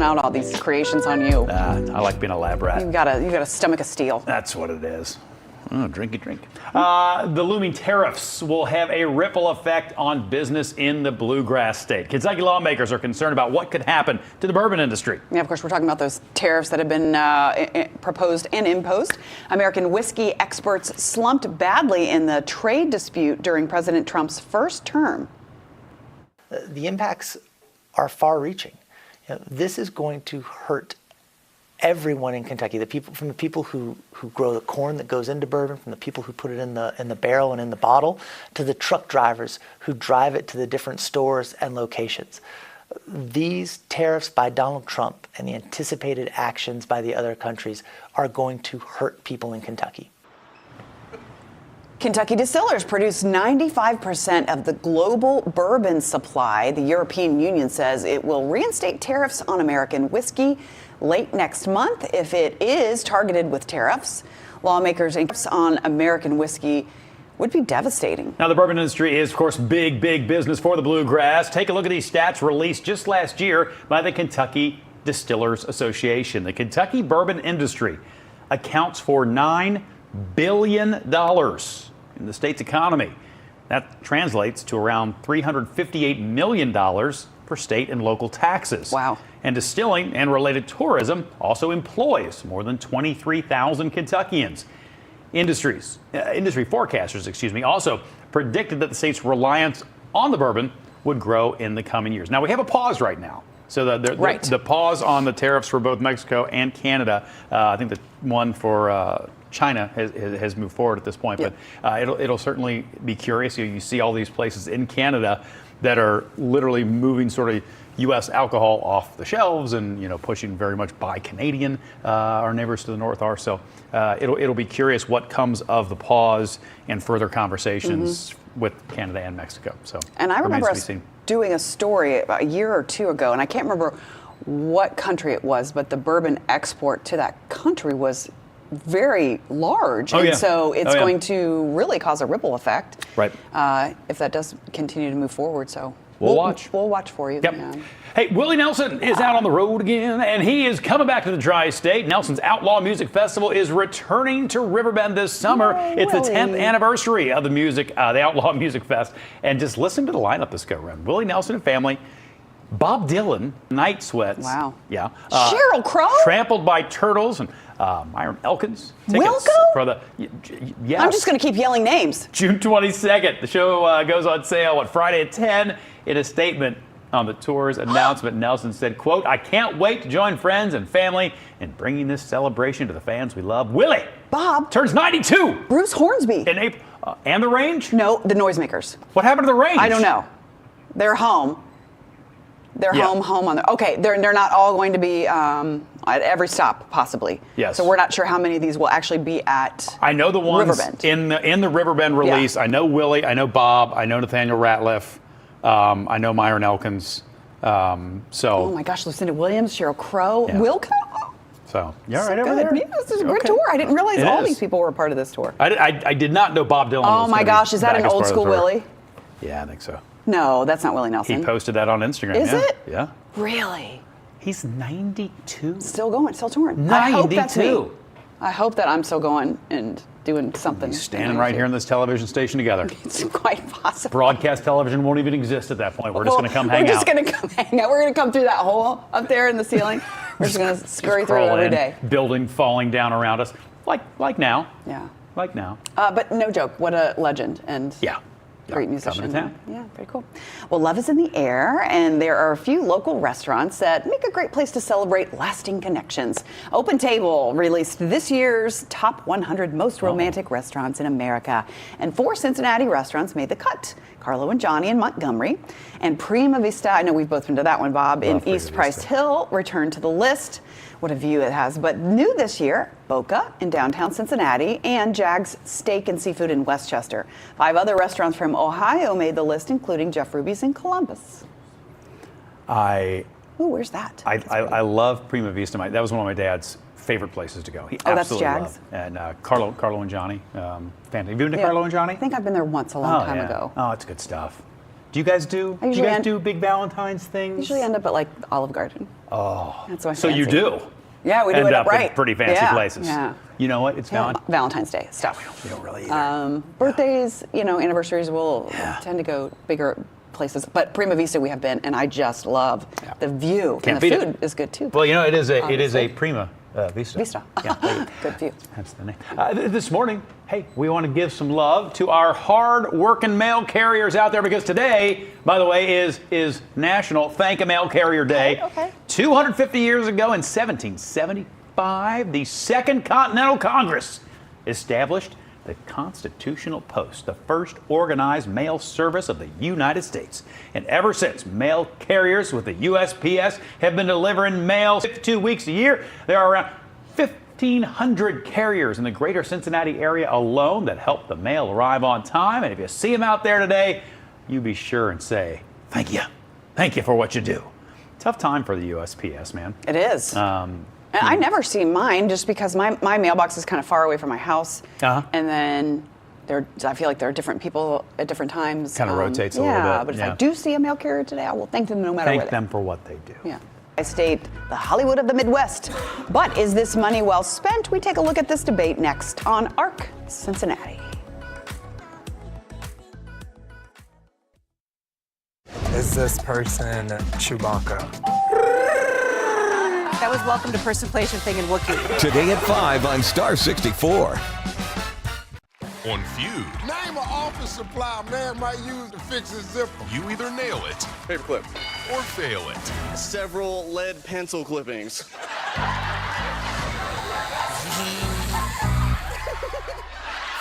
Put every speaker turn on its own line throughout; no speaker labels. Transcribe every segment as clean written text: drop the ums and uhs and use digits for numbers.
trying out all these creations on you.
I like being a lab rat.
You got a stomach of steel.
That's what it is. Oh, drink. The looming tariffs will have a ripple effect on business in the bluegrass state. Kentucky lawmakers are concerned about what could happen to the bourbon industry.
Yeah, of course, we're talking about those tariffs that have been proposed and imposed. American whiskey exports slumped badly in the trade dispute during President Trump's first term.
The impacts are far-reaching. This is going to hurt everyone in Kentucky, from the people who grow the corn that goes into bourbon, from the people who put it in the barrel and in the bottle, to the truck drivers who drive it to the different stores and locations. These tariffs by Donald Trump and the anticipated actions by the other countries are going to hurt people in Kentucky.
Kentucky distillers produce 95% of the global bourbon supply. The European Union says it will reinstate tariffs on American whiskey late next month if it is targeted with tariffs. Lawmakers' tariffs on American whiskey would be devastating.
Now, the bourbon industry is, of course, big business for the bluegrass. Take a look at these stats released just last year by the Kentucky Distillers Association. The Kentucky bourbon industry accounts for $9 billion in the state's economy. That translates to around $358 million for state and local taxes.
Wow.
And distilling and related tourism also employs more than 23,000 Kentuckians. Industry forecasters, also predicted that the state's reliance on the bourbon would grow in the coming years. Now, we have a pause right now. So the pause on the tariffs for both Mexico and Canada, I think the one for China has moved forward at this point,
yep.
But it'll certainly be curious. You see all these places in Canada that are literally moving sort of U.S. alcohol off the shelves and pushing very much buy Canadian. Our neighbors to the north are. So it'll be curious what comes of the pause and further conversations with Canada and Mexico. So
and I remember us doing a story about a year or two ago, and I can't remember what country it was, but the bourbon export to that country was very large, so it's going to really cause a ripple effect,
right?
If that does continue to move forward. So
we'll watch.
We'll watch for you.
Yep.
Yeah.
Hey, Willie Nelson is out on the road again, and he is coming back to the Tri-State. Nelson's Outlaw Music Festival is returning to Riverbend this summer. It's the 10th anniversary of the Outlaw Music Fest, and just listen to the lineup this go around. Willie Nelson and family. Bob Dylan, Night Sweats.
Wow.
Yeah.
Sheryl Crow.
Trampled by Turtles and Myron Elkins.
Wilco?
For the, yes.
I'm just going to keep yelling names.
June 22nd. The show goes on sale Friday at 10. In a statement on the tour's announcement, Nelson said, quote, "I can't wait to join friends and family in bringing this celebration to the fans we love." Willie
Bob
turns 92.
Bruce Hornsby.
In April. And the Range?
No, the Noisemakers.
What happened to the Range?
I don't know. They're home. They're home on the. Okay, they're not all going to be at every stop, possibly.
Yes.
So we're not sure how many of these will actually be at.
I know the ones
Riverbend.
in the Riverbend release.
Yeah.
I know Willie. I know Bob. I know Nathaniel Ratliff. I know Myron Elkins.
Oh my gosh, Lucinda Williams, Sheryl Crow, Wilco.
So you're right over there.
Yeah, this is a great tour. I didn't realize all these people were a part of this tour.
I did not know Bob Dylan.
Oh my gosh, is that an old school Willie?
Yeah, I think so.
No, that's not Willie Nelson.
He posted that on Instagram.
Is it?
Yeah.
Really?
He's 92.
Still going, still touring.
92.
I hope that's me. I hope that I'm still going and doing something.
He's standing right here in this television station together.
It's quite possible.
Broadcast television won't even exist at that point. We're just going to come hang out.
We're just going to come hang out. We're going to come through that hole up there in the ceiling. We're just going to scurry through it every day.
Building falling down around us, like now.
Yeah.
Like now.
But no joke, what a legend and.
Yeah.
Great musician.
Coming to town.
Yeah, very cool. Well, love is in the air, and there are a few local restaurants that make a great place to celebrate lasting connections. Open Table released this year's top 100 most romantic restaurants in America, and 4 Cincinnati restaurants made the cut. Carlo and Johnny in Montgomery, and Prima Vista, I know we've both been to that one, Bob, in East Price Hill, returned to the list. What a view it has. But new this year, Boca in downtown Cincinnati and Jagg's Steak and Seafood in Westchester. 5 other restaurants from Ohio made the list, including Jeff Ruby's in Columbus. Where's that?
I love Prima Vista. That was one of my dad's favorite places to go. He
that's Jagg's?
And Carlo and Johnny. Fantastic. Have you been to Carlo and Johnny?
I think I've been there once a long time ago.
Oh, it's good stuff. Do you guys do?
I
Do you
usually
guys do big Valentine's things?
Usually end up at like Olive Garden.
Oh,
That's my
so you
fancy.
do.
Yeah, we do
end
it
up
right.
in pretty fancy
Yeah,
places.
Yeah.
You know what? It's
Valentine's Day stuff.
We don't really either.
Birthdays, anniversaries, we'll tend to go bigger places. But Prima Vista we have been, and I just love the view.
Can't
and the
beat
food
it.
is good too.
Well, it is a
Obviously.
Prima Vista.
Vista.
Yeah,
Good view.
that's the name. This morning, hey, we want to give some love to our hard-working mail carriers out there because today, by the way, is National Thank a Mail Carrier Day.
Okay.
250 years ago in 1775, the Second Continental Congress established the Constitutional Post, the first organized mail service of the United States. And ever since, mail carriers with the USPS have been delivering mail 52 weeks a year. There are around 1,500 carriers in the greater Cincinnati area alone that help the mail arrive on time. And if you see them out there today, you be sure and say, thank you. Thank you for what you do. Tough time for the USPS, man.
It is. And I never see mine just because my mailbox is kind of far away from my house.
Uh-huh.
And then I feel like there are different people at different times.
Kind of rotates a little bit.
Yeah, but if I do see a mail carrier today, I will thank them no matter
Thank
where
them for what they do.
Yeah. I state the Hollywood of the Midwest. But is this money well spent? We take a look at this debate next on ARC Cincinnati.
Is this person Chewbacca?
That was Welcome to Person, Place, and Thing in Wookiee.
Today at 5 on Star 64.
On Feud,
Name an office supply a man might use to fix his zipper.
you either nail it
Paperclip.
or fail it.
Several lead pencil clippings.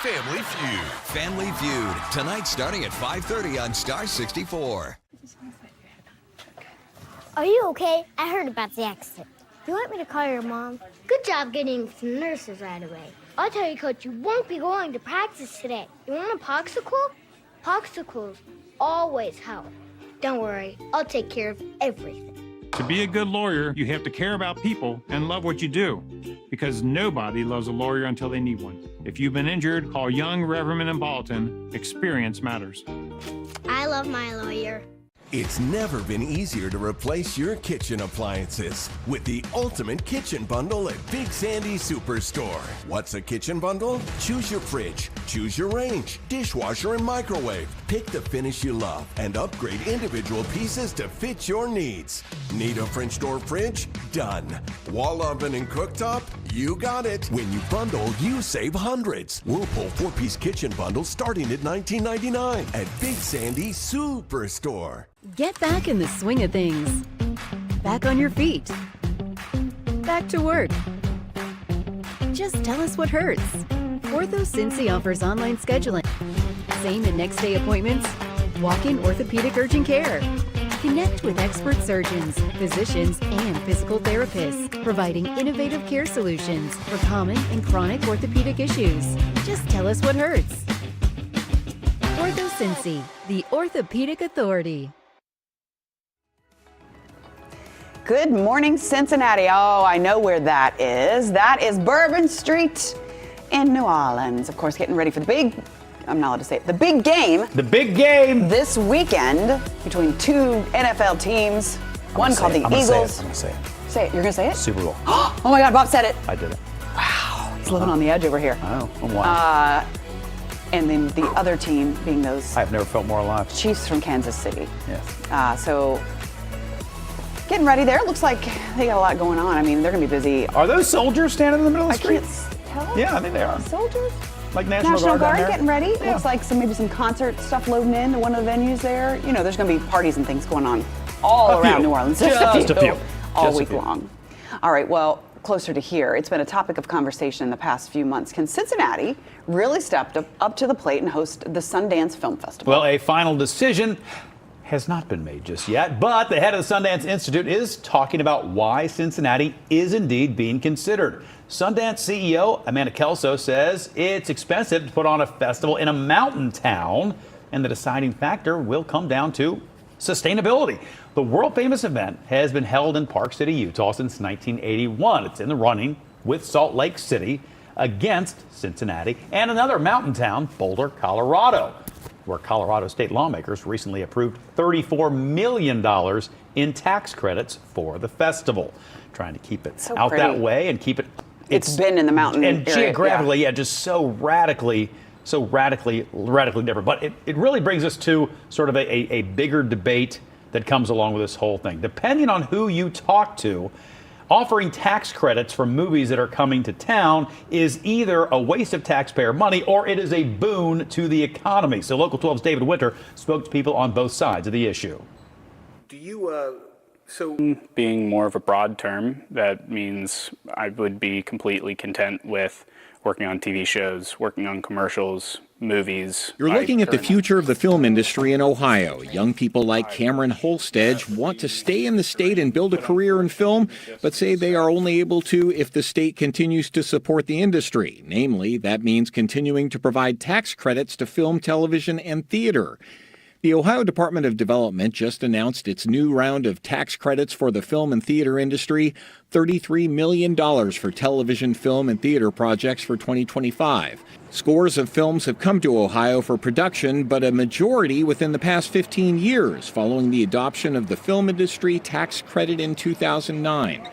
Family Feud.
Family Feud. Tonight starting at 5:30 on Star 64.
Are you okay? I heard about the accident. You want me to call your mom? Good job getting some nurses right away. I'll tell you, Coach, you won't be going to practice today. You want a popsicle? Popsicles always help. Don't worry, I'll take care of everything.
To be a good lawyer, you have to care about people and love what you do, because nobody loves a lawyer until they need one. If you've been injured, call Young, Reverman, and Bolton. Experience matters.
I love my lawyer.
It's never been easier to replace your kitchen appliances with the ultimate kitchen bundle at Big Sandy Superstore. What's a kitchen bundle? Choose your fridge, choose your range, dishwasher, and microwave. Pick the finish you love and upgrade individual pieces to fit your needs. Need a French door fridge? Done. Wall oven and cooktop? You got it. When you bundle, you save hundreds. Whirlpool 4-piece kitchen bundle starting at $19.99 at Big Sandy Superstore.
Get back in the swing of things. Back on your feet. Back to work. Just tell us what hurts. Ortho Cincy offers online scheduling, same and next day appointments, walk-in orthopedic urgent care. Connect with expert surgeons, physicians, and physical therapists, providing innovative care solutions for common and chronic orthopedic issues. Just tell us what hurts. Ortho Cincy, the orthopedic authority.
Good morning, Cincinnati. Oh, I know where that is. That is Bourbon Street in New Orleans. Of course, getting ready for the big, I'm not allowed to say it, the big game.
The big game.
This weekend between two NFL teams. One called the Eagles.
I'm going to say it.
Say it. You're going to say it?
Super Bowl.
Oh my God, Bob said it.
I did it.
Wow, he's living on the edge over here.
Oh, wow.
And then the other team being those
I've never felt more alive.
Chiefs from Kansas City.
Yes.
So getting ready there. Looks like they got a lot going on. I mean, they're going to be busy.
Are those soldiers standing in the middle of the
I
street?
can't tell.
Yeah, I think they are.
Soldiers?
Like National Guard down there?
getting ready.
Yeah.
Looks like maybe some concert stuff loading into one of the venues there. You know, there's going to be parties and things going on all
A
around
few.
New Orleans.
Just a few.
All
Just a
week
few.
long. All right, well, closer to here, it's been a topic of conversation in the past few months. Can Cincinnati really step up to the plate and host the Sundance Film Festival?
Well, a final decision has not been made just yet, but the head of the Sundance Institute is talking about why Cincinnati is indeed being considered. Sundance CEO Amanda Kelso says it's expensive to put on a festival in a mountain town, and the deciding factor will come down to sustainability. The world-famous event has been held in Park City, Utah since 1981. It's in the running with Salt Lake City against Cincinnati and another mountain town, Boulder, Colorado. where Colorado state lawmakers recently approved $34 million in tax credits for the festival, trying to keep it out that way and keep it.
It's been in the mountain
and
area,
geographically, just so radically different. But it really brings us to sort of a bigger debate that comes along with this whole thing. Depending on who you talk to, offering tax credits for movies that are coming to town is either a waste of taxpayer money or it is a boon to the economy. So Local 12's David Winter spoke to people on both sides of the issue.
Do you, being more of a broad term, that means I would be completely content with working on TV shows, working on commercials, movies.
You're looking at the future of the film industry in Ohio. Young people like Cameron Holstedge want to stay in the state and build a career in film, but say they are only able to if the state continues to support the industry. Namely, that means continuing to provide tax credits to film, television, and theater. The Ohio Department of Development just announced its new round of tax credits for the film and theater industry, $33 million for television, film, and theater projects for 2025. Scores of films have come to Ohio for production, but a majority within the past 15 years, following the adoption of the film industry tax credit in 2009.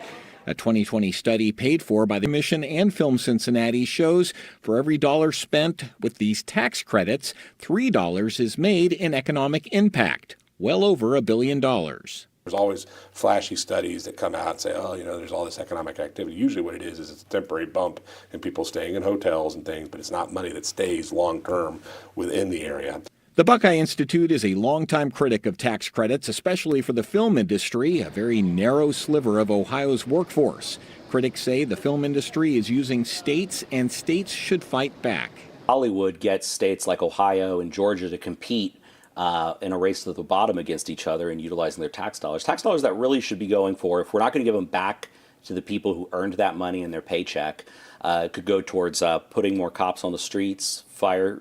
A 2020 study paid for by the Commission and Film Cincinnati shows for every dollar spent with these tax credits, $3 is made in economic impact, well over $1 billion.
There's always flashy studies that come out and say, oh, there's all this economic activity. Usually what it is it's a temporary bump in people staying in hotels and things, but it's not money that stays long term within the area.
The Buckeye Institute is a longtime critic of tax credits, especially for the film industry, a very narrow sliver of Ohio's workforce. Critics say the film industry is using states, and states should fight back.
Hollywood gets states like Ohio and Georgia to compete in a race to the bottom against each other and utilizing their tax dollars. Tax dollars that really should be going for, if we're not going to give them back to the people who earned that money in their paycheck, it could go towards putting more cops on the streets, fire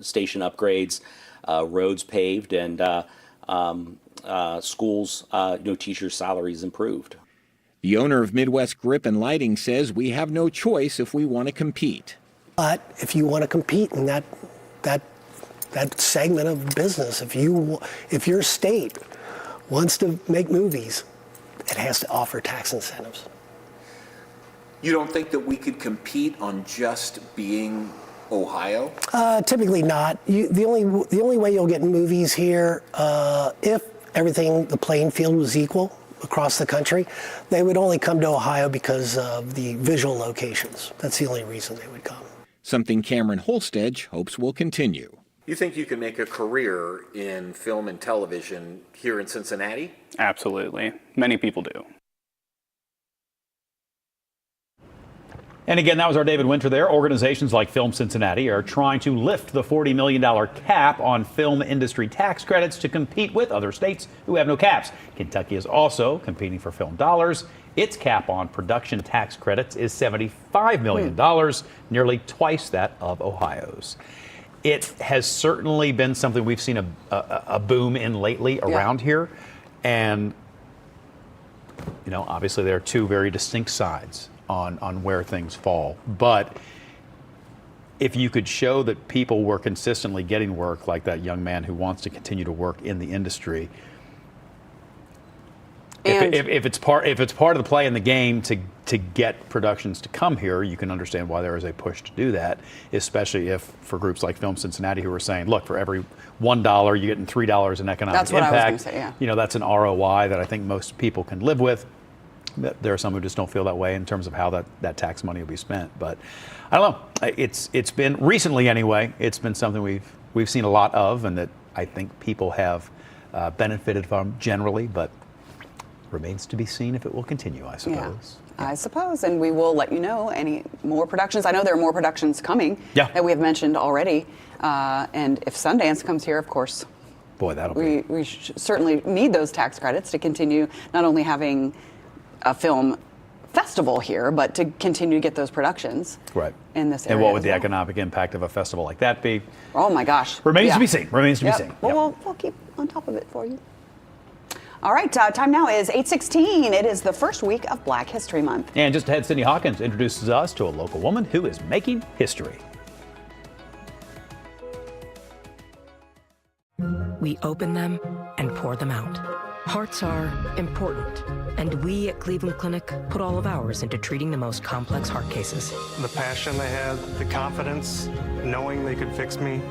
station upgrades, roads paved, and schools, teachers' salaries improved.
The owner of Midwest Grip and Lighting says we have no choice if we want to compete.
But if you want to compete in that segment of business, if your state wants to make movies, it has to offer tax incentives.
You don't think that we could compete on just being Ohio?
Typically not. The only way you'll get movies here, if the playing field was equal across the country, they would only come to Ohio because of the visual locations. That's the only reason they would come.
Something Cameron Holstedge hopes will continue.
You think you can make a career in film and television here in Cincinnati?
Absolutely. Many people do.
And again, that was our David Winter there. Organizations like Film Cincinnati are trying to lift the $40 million cap on film industry tax credits to compete with other states who have no caps. Kentucky is also competing for film dollars. Its cap on production tax credits is $75 million, nearly twice that of Ohio's. It has certainly been something we've seen a boom in lately around here. And, obviously there are two very distinct sides on where things fall. But if you could show that people were consistently getting work, like that young man who wants to continue to work in the industry, if it's part of the play in the game to get productions to come here, you can understand why there is a push to do that, especially if for groups like Film Cincinnati who are saying, look, for every $1 you're getting $3 in economic
That's what
impact.
I was going to say, yeah.
That's an ROI that I think most people can live with. There are some who just don't feel that way in terms of how that tax money will be spent. But I don't know. It's been recently anyway. It's been something we've seen a lot of, and that I think people have benefited from generally. But remains to be seen if it will continue, I suppose.
Yeah, I suppose, and we will let you know any more productions. I know there are more productions coming that we have mentioned already. And if Sundance comes here, of course,
boy,
we certainly need those tax credits to continue not only having a film festival here, but to continue to get those productions in this area.
And what would the economic impact of a festival like that be?
Oh my gosh.
Remains to be seen. Remains to be seen.
Well, we'll keep on top of it for you. All right, time now is 8:16. It is the first week of Black History Month.
And just ahead, Cindy Hawkins introduces us to a local woman who is making history.
We open them and pour them out. Hearts are important, and we at Cleveland Clinic put all of ours into treating the most complex heart cases.
The passion they had, the confidence, knowing they could fix me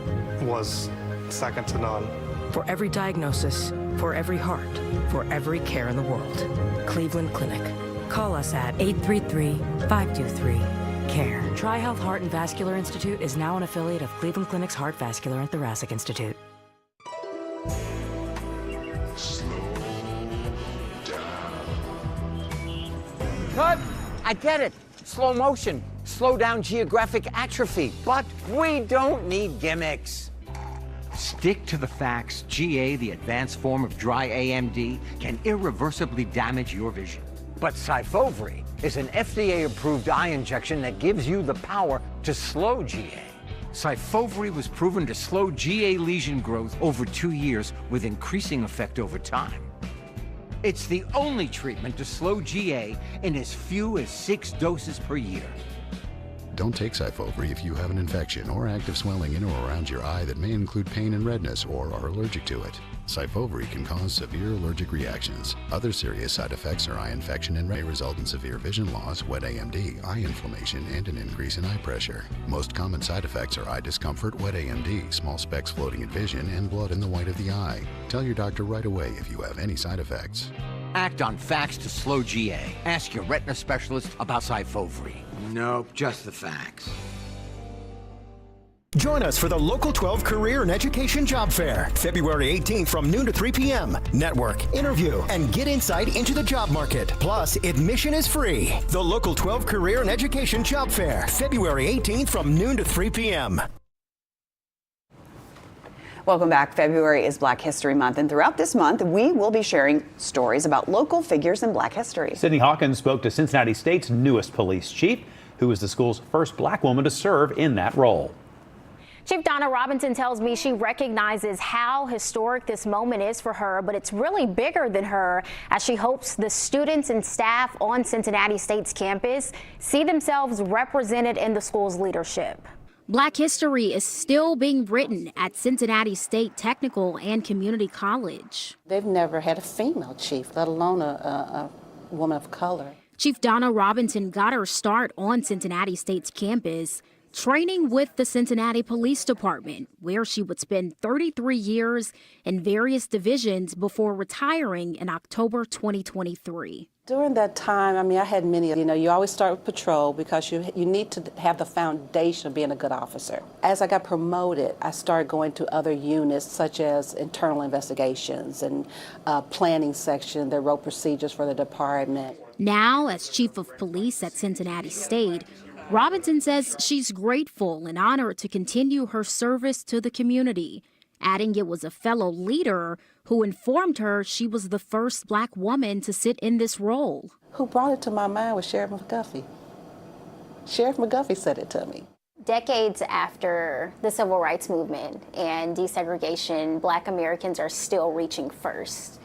was second to none.
For every diagnosis, for every heart, for every care in the world. Cleveland Clinic. Call us at 833-523-CARE. TriHealth Heart and Vascular Institute is now an affiliate of Cleveland Clinic's Heart, Vascular, and Thoracic Institute.
Cut! I get it. Slow motion. Slow down geographic atrophy. But we don't need gimmicks.
Stick to the facts. GA, the advanced form of dry AMD, can irreversibly damage your vision.
But Syfovre is an FDA-approved eye injection that gives you the power to slow GA.
Syfovre was proven to slow GA lesion growth over 2 years with increasing effect over time. It's the only treatment to slow GA in as few as 6 doses per year.
Don't take Syfovre if you have an infection or active swelling in or around your eye that may include pain and redness or are allergic to it. Syfovre can cause severe allergic reactions. Other serious side effects are eye infection and may result in severe vision loss, wet AMD, eye inflammation, and an increase in eye pressure. Most common side effects are eye discomfort, wet AMD, small specks floating in vision, and blood in the white of the eye. Tell your doctor right away if you have any side effects.
Act on facts to slow GA. Ask your retina specialist about Syfovre.
Nope, just the facts.
Join us for the Local 12 Career and Education Job Fair, February 18th from noon to 3 p.m. Network, interview, and get insight into the job market. Plus, admission is free. The Local 12 Career and Education Job Fair, February 18th from noon to 3 p.m.
Welcome back. February is Black History Month, and throughout this month, we will be sharing stories about local figures in Black history.
Sydney Hawkins spoke to Cincinnati State's newest police chief, who was the school's first Black woman to serve in that role.
Chief Donna Robinson tells me she recognizes how historic this moment is for her, but it's really bigger than her, as she hopes the students and staff on Cincinnati State's campus see themselves represented in the school's leadership.
Black history is still being written at Cincinnati State Technical and Community College.
They've never had a female chief, let alone a woman of color.
Chief Donna Robinson got her start on Cincinnati State's campus, training with the Cincinnati Police Department, where she would spend 33 years in various divisions before retiring in October 2023.
During that time, I had many, you always start with patrol because you need to have the foundation of being a good officer. As I got promoted, I started going to other units such as internal investigations and planning section that wrote procedures for the department.
Now, as chief of police at Cincinnati State, Robinson says she's grateful and honored to continue her service to the community, adding it was a fellow leader who informed her she was the first Black woman to sit in this role.
Who brought it to my mind was Sheriff McGuffey. Sheriff McGuffey said it to me.
Decades after the Civil Rights Movement and desegregation, Black Americans are still reaching first.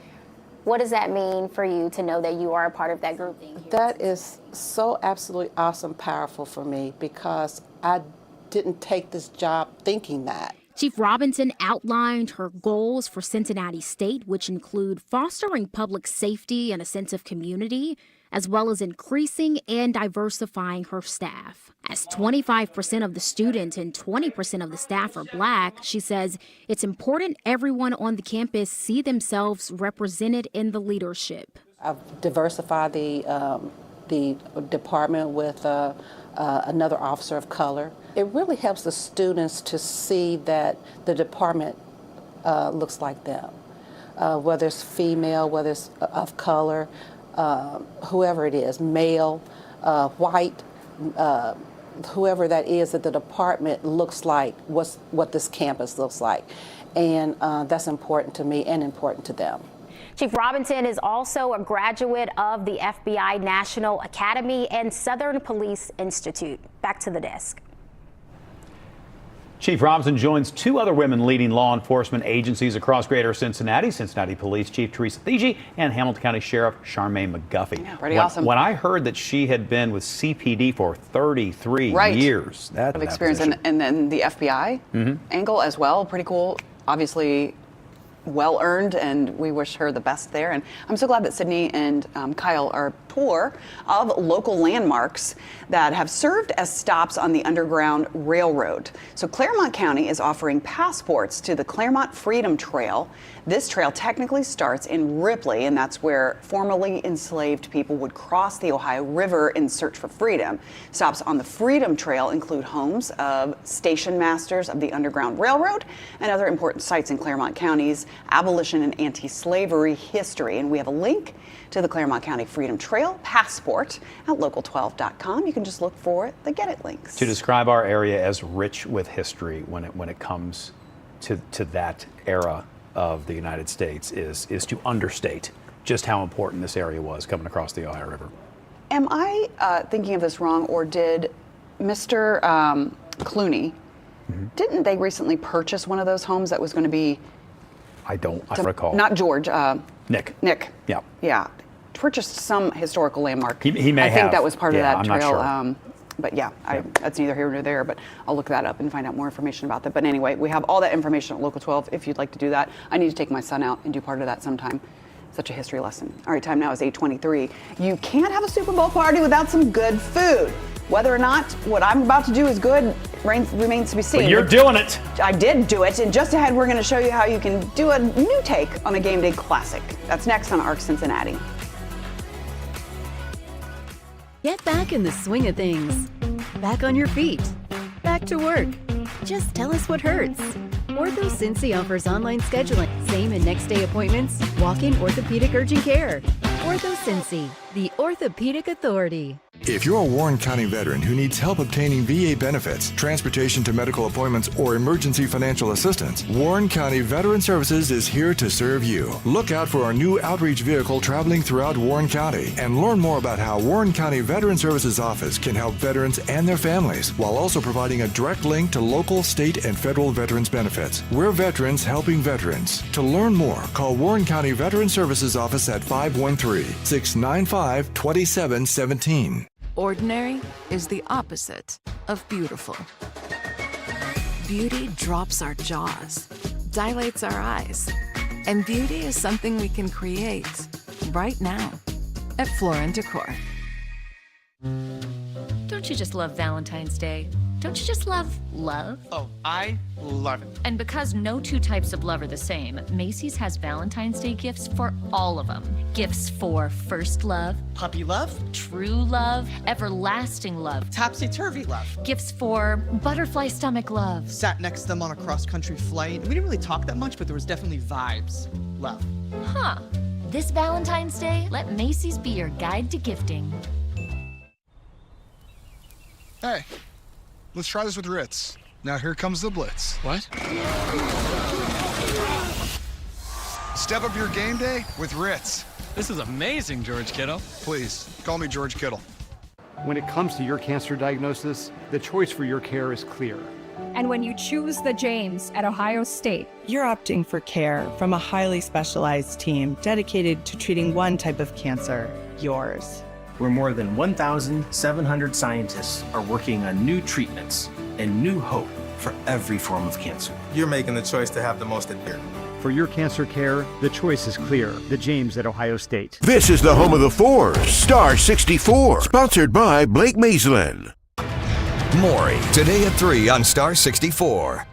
What does that mean for you to know that you are a part of that group?
That is so absolutely awesome, powerful for me, because I didn't take this job thinking that.
Chief Robinson outlined her goals for Cincinnati State, which include fostering public safety and a sense of community, as well as increasing and diversifying her staff. As 25% of the students and 20% of the staff are Black, she says it's important everyone on the campus see themselves represented in the leadership.
I've diversified the department with another officer of color. It really helps the students to see that the department looks like them, whether it's female, whether it's of color, whoever it is, male, white, whoever that is, that the department looks like what this campus looks like. And that's important to me and important to them.
Chief Robinson is also a graduate of the FBI National Academy and Southern Police Institute. Back to the desk.
Chief Robinson joins 2 other women leading law enforcement agencies across greater Cincinnati, Cincinnati Police Chief Teresa Thigi and Hamilton County Sheriff Charmaine McGuffey.
Yeah, pretty awesome.
When I heard that she had been with CPD for 33 years. That
experience, and then the FBI angle as well, pretty cool. Obviously, well earned, and we wish her the best there. And I'm so glad that Sydney and Kyle are tour of local landmarks that have served as stops on the Underground Railroad. So Claremont County is offering passports to the Claremont Freedom Trail. This trail technically starts in Ripley, and that's where formerly enslaved people would cross the Ohio River in search for freedom. Stops on the Freedom Trail include homes of station masters of the Underground Railroad and other important sites in Claremont County's abolition and anti-slavery history. And we have a link to the Claremont County Freedom Trail passport at local12.com. You can just look for the Get It links.
To describe our area as rich with history when it comes to that era of the United States is to understate just how important this area was coming across the Ohio River.
Am I thinking of this wrong, or did Mr. Clooney, didn't they recently purchase one of those homes that was going to be...
I recall.
Not George.
Nick.
Yeah. Yeah. Purchased some historical landmark.
He may have.
I think that was part of that
I'm
trail.
Not sure.
But yeah, that's neither here nor there, but I'll look that up and find out more information about that. But anyway, we have all that information at Local 12 if you'd like to do that. I need to take my son out and do part of that sometime. Such a history lesson. All right, time now is 8:23. You can't have a Super Bowl party without some good food. Whether or not what I'm about to do is good remains to be seen.
But you're doing it.
I did do it, and just ahead we're going to show you how you can do a new take on a game day classic. That's next on ARC Cincinnati.
Get back in the swing of things. Back on your feet. Back to work. Just tell us what hurts. Ortho Cincy offers online scheduling, same and next day appointments, walk-in orthopedic urgent care. Ortho Cincy, the orthopedic authority.
If you're a Warren County veteran who needs help obtaining VA benefits, transportation to medical appointments, or emergency financial assistance, Warren County Veteran Services is here to serve you. Look out for our new outreach vehicle traveling throughout Warren County and learn more about how Warren County Veteran Services Office can help veterans and their families while also providing a direct link to local, state, and federal veterans benefits. We're veterans helping veterans. To learn more, call Warren County Veteran Services Office at 513-695-2717.
Ordinary is the opposite of beautiful. Beauty drops our jaws, dilates our eyes, and beauty is something we can create right now at Floor & Decor.
Don't you just love Valentine's Day? Don't you just love love?
Oh, I love it.
And because no two types of love are the same, Macy's has Valentine's Day gifts for all of them. Gifts for first love,
puppy love,
true love, everlasting love,
topsy-turvy love,
gifts for butterfly stomach love.
Sat next to them on a cross-country flight. We didn't really talk that much, but there was definitely vibes. Love.
Huh. This Valentine's Day, let Macy's be your guide to gifting.
Hey. Let's try this with Ritz. Now here comes the blitz.
What?
Step up your game day with Ritz.
This is amazing, George Kittle.
Please, call me George Kittle.
When it comes to your cancer diagnosis, the choice for your care is clear.
And when you choose the James at Ohio State,
you're opting for care from a highly specialized team dedicated to treating one type of cancer, yours.
Where more than 1,700 scientists are working on new treatments and new hope for every form of cancer.
You're making the choice to have the most adherence.
For your cancer care, the choice is clear. The James at Ohio State.
This is the home of the Fours, Star 64, sponsored by Blake Maislin.
Maury, today at 3 on Star 64.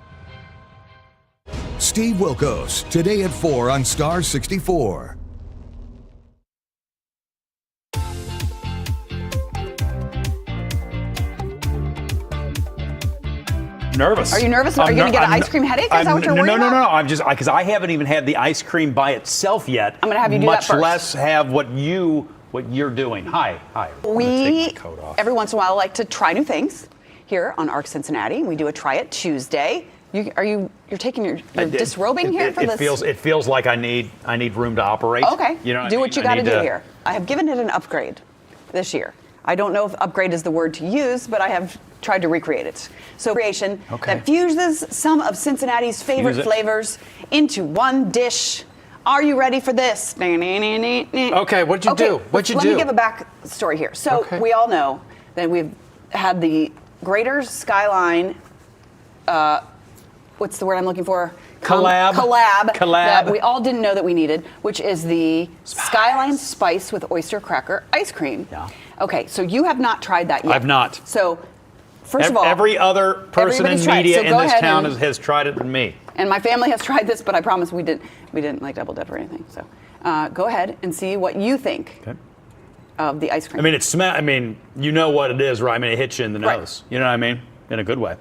Steve Wilkos, today at 4 on Star 64.
Nervous.
Are you nervous? Are you going to get an ice cream headache? Is that what you're worried about?
No. I'm just because I haven't even had the ice cream by itself yet.
I'm going to have you do that first.
Much less have what you're doing. Hi.
We every once in a while like to try new things here on ARC Cincinnati. We do a Try It Tuesday. You're taking your disrobing here for this?
It feels like I need room to operate.
Okay. Do what you got to do here. I have given it an upgrade this year. I don't know if upgrade is the word to use, but I have tried to recreate it. So creation that fuses some of Cincinnati's favorite flavors into one dish. Are you ready for this?
Okay, what'd you do? Let
me give a back story here. So we all know that we've had the Greater Skyline, what's the word I'm looking for?
collab
that we all didn't know that we needed, which is the Skyline Spice with oyster cracker ice cream.
Yeah.
Okay, so you have not tried that yet.
I've not.
So, first of all,
every other person in
everybody's tried it.
media
So
in
go
this
ahead
town
and-
has tried it than me.
and my family has tried this, but I promise we didn't like double dip or anything. So, go ahead and see what you think of the ice cream.
I mean, I mean, you know what it is, right? I mean, it hits you in the nose. You know what I mean? In a good way.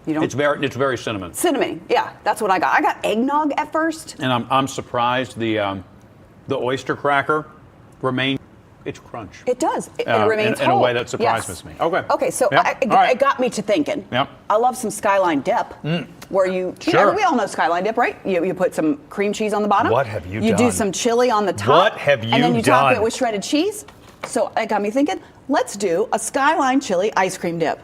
You don't.
It's very cinnamon.
Cinnamon, yeah, that's what I got. I got eggnog at first.
And I'm surprised the oyster cracker remains its crunch.
It does. It remains
in a
whole.
way that surprises
Yes.
me. Okay.
Okay, so
Yep.
it
All right.
got me to thinking.
Yep.
I love some Skyline dip, where you
Sure.
know, we all know Skyline dip, right? You put some cream cheese on the bottom.
What have you
You do
done?
some chili on the top.
What have you
And then you top
done?
it with shredded cheese. So it got me thinking, let's do a Skyline chili ice cream dip.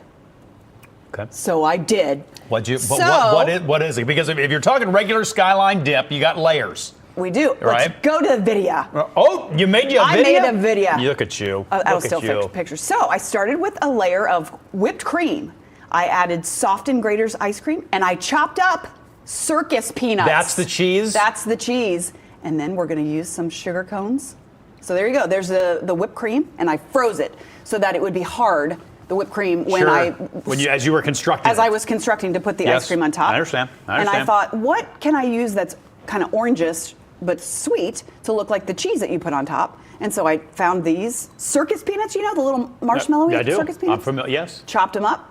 Okay.
So I did.
What is it? Because if you're talking regular Skyline dip, you got layers.
We do.
Right.
Let's go to the video.
Oh, you made you a video?
I made a video.
Look at you.
I'll
Look
still
at you.
take pictures. So I started with a layer of whipped cream. I added softened Grater's ice cream, and I chopped up circus peanuts.
That's the cheese?
That's the cheese. And then we're going to use some sugar cones. So there you go. There's the whipped cream, and I froze it so that it would be hard, the whipped cream, when
as you were constructing
as I was constructing to put the ice cream on top.
I understand.
And I thought, what can I use that's kind of orangish but sweet to look like the cheese that you put on top? And so I found these circus peanuts, you know, the little marshmallowy
I do.
circus peanuts?
I'm familiar, yes.
Chopped them up.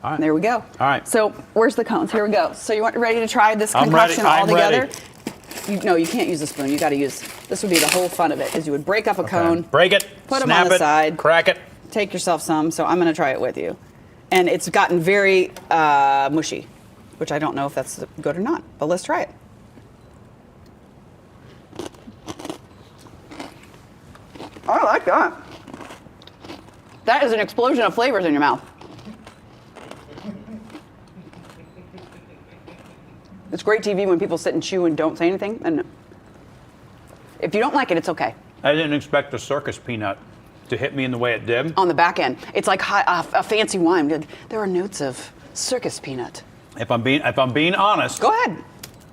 All right.
There we go.
All right.
So where's the cones? Here we go. So you want ready to try this
I'm
concoction
ready.
all
I'm
together?
ready.
No, you can't use a spoon. You got to use, this would be the whole fun of it, is you would break up a cone.
Break it,
Put them
snap
on the
it,
side.
crack it.
Take yourself some. So I'm going to try it with you. And it's gotten very mushy, which I don't know if that's good or not, but let's try it. I like that. That is an explosion of flavors in your mouth. It's great TV when people sit and chew and don't say anything. And if you don't like it, it's okay.
I didn't expect the circus peanut to hit me in the way it did.
On the back end, it's like a fancy wine. There are notes of circus peanut.
If I'm being honest.
Go ahead.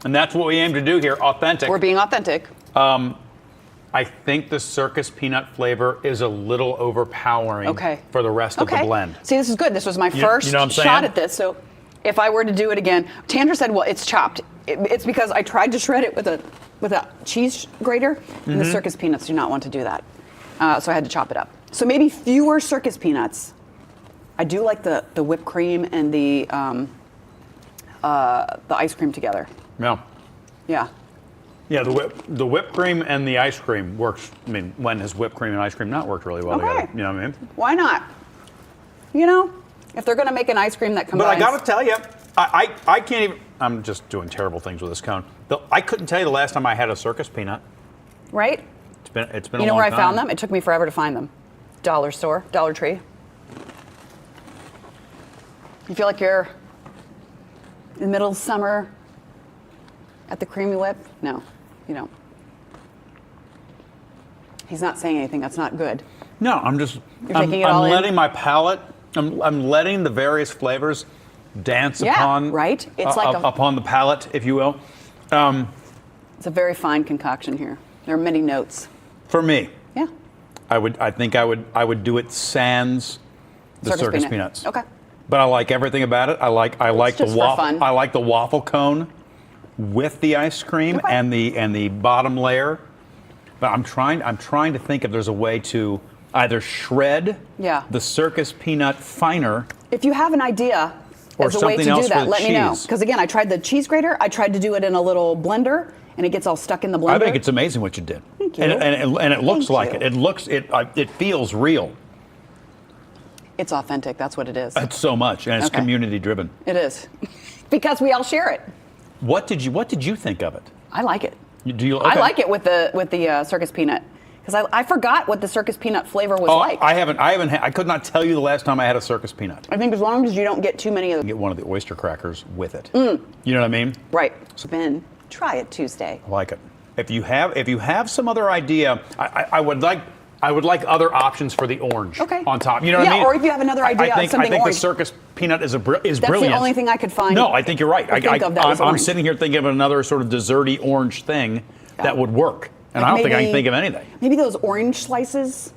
And that's what we aim to do here, authentic.
We're being authentic.
I think the circus peanut flavor is a little overpowering for the rest of the blend.
See, this is good. This was my first shot at this. So if I were to do it again, Tandra said, well, it's chopped. It's because I tried to shred it with a cheese grater, and the circus peanuts do not want to do that. So I had to chop it up. So maybe fewer circus peanuts. I do like the whipped cream and the ice cream together.
Yeah.
Yeah.
Yeah, the whipped cream and the ice cream works. I mean, when has whipped cream and ice cream not worked really well together? You know what I mean?
Why not? You know, if they're going to make an ice cream that combines.
But I got to tell you, I can't even. I'm just doing terrible things with this cone. I couldn't tell you the last time I had a circus peanut.
Right?
It's been a long time.
You know where I found them? It took me forever to find them. Dollar store, Dollar Tree. You feel like you're in the middle of summer at the Creamy Whip? No, you don't. He's not saying anything. That's not good.
No, I'm just.
You're taking it all in?
I'm letting my palate. I'm letting the various flavors dance upon.
Right. It's like
upon the palate, if you will.
It's a very fine concoction here. There are many notes.
For me.
Yeah.
I think I would do it sans the circus peanuts.
Okay.
But I like everything about it. I like the waffle. I like the waffle cone with the ice cream and the bottom layer. But I'm trying to think if there's a way to either shred the circus peanut finer.
If you have an idea
or
as a way to do that, let me know.
cheese.
Because again, I tried the cheese grater. I tried to do it in a little blender, and it gets all stuck in the blender.
I think it's amazing what you did.
Thank you.
And it looks
Thank
like
you.
it. It feels real.
It's authentic. That's what it is.
It's so much, and it's community driven.
It is. Because we all share it.
What did you think of it?
I like it.
Do you?
I like it with the circus peanut. Because I forgot what the circus peanut flavor was like.
I could not tell you the last time I had a circus peanut.
I think as long as you don't get too many of them.
Get one of the oyster crackers with it. You know what I mean?
Right. So Ben, try it Tuesday.
I like it. If you have some other idea, I would like other options for the orange on top. You know what I mean?
Or if you have another idea of something
I think
orange.
the circus peanut is brilliant.
That's the only thing I could find.
No, I think you're right. I'm
orange.
sitting here thinking of another sort of desserty orange thing that would work. And I don't think I can think of anything.
Maybe those orange slices.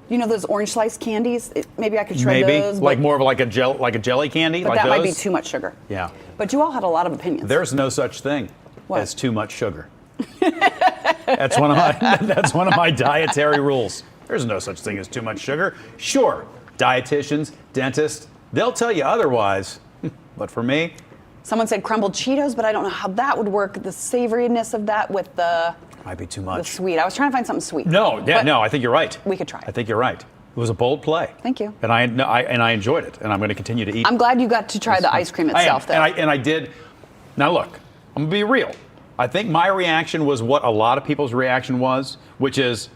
You know those orange slice candies? Maybe I could try those.
Like more of like a jelly candy?
But
like
that
those?
might be too much sugar.
Yeah.
But you all had a lot of opinions.
There's no such thing as too much sugar. That's one of my dietary rules. There's no such thing as too much sugar. Sure, dietitians, dentists, they'll tell you otherwise. But for me,
someone said crumbled Cheetos, but I don't know how that would work. The savoriness of that with the
might be too much.
The sweet. I was trying to find something sweet.
No, I think you're right.
We could try.
I think you're right. It was a bold play.
Thank you.
And I enjoyed it, and I'm going to continue to eat.
I'm glad you got to try the ice cream itself, though.
And I did. Now look, I'm going to be real. I think my reaction was what a lot of people's reaction was, which is,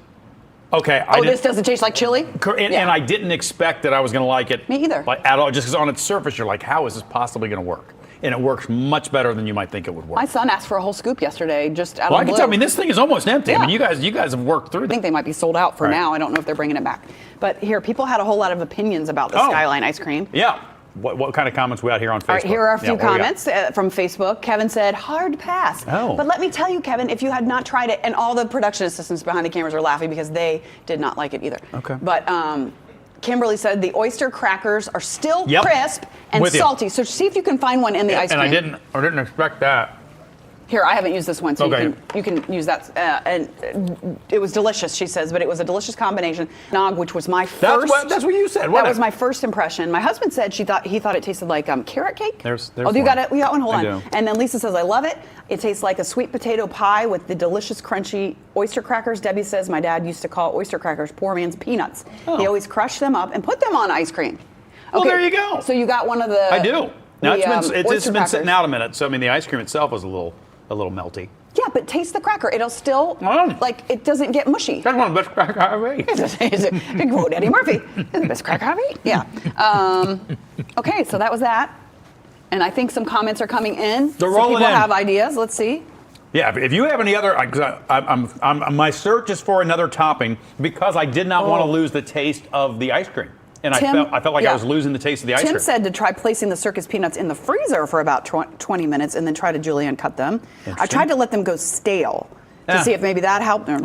okay.
This doesn't taste like chili?
And I didn't expect that I was going to like it.
Me either.
Like, at all, just because on its surface, you're like, how is this possibly going to work? And it works much better than you might think it would work.
My son asked for a whole scoop yesterday, just out of the blue.
Well, I can tell. I mean, this thing is almost empty.
Yeah.
I mean, you guys have worked through.
I think they might be sold out for now. I don't know if they're bringing it back. But here, people had a whole lot of opinions about the Skyline ice cream.
Yeah. What kind of comments we got here on Facebook?
All right, here are a few comments from Facebook. Kevin said, hard pass.
Oh.
But let me tell you, Kevin, if you had not tried it, and all the production assistants behind the cameras are laughing because they did not like it either.
Okay.
But Kimberly said the oyster crackers are still crisp and salty. So see if you can find one in the ice cream.
And I didn't expect that.
Here, I haven't used this one, so
Okay.
you can use that. And it was delicious, she says, but it was a delicious combination. Nog, which was my first.
That's what you said.
That was my first impression. My husband said he thought it tasted like carrot cake.
There's
you got it. We got one. Hold on.
do.
And then Lisa says, I love it. It tastes like a sweet potato pie with the delicious crunchy oyster crackers. Debbie says my dad used to call oyster crackers poor man's peanuts. He always crushed them up and put them on ice cream.
Well, there you go.
So you got one of the.
I do. Now it's been
crackers.
sitting out a minute, so I mean the ice cream itself was a little melty.
Yeah, but taste the cracker. It'll still, like, it doesn't get mushy.
That's one of the best crackers I've eaten.
To quote Eddie Murphy, it's the best cracker I've eaten. Yeah. Okay, so that was that. And I think some comments are coming in.
They're rolling
people
in.
have ideas. Let's see.
Yeah, if you have any other, my search is for another topping because I did not want to lose the taste of the ice cream. And I felt like I was losing the taste of the ice cream.
Tim said to try placing the circus peanuts in the freezer for about 20 minutes and then try to julienne cut them. I tried to let them go stale to see if maybe that helped. And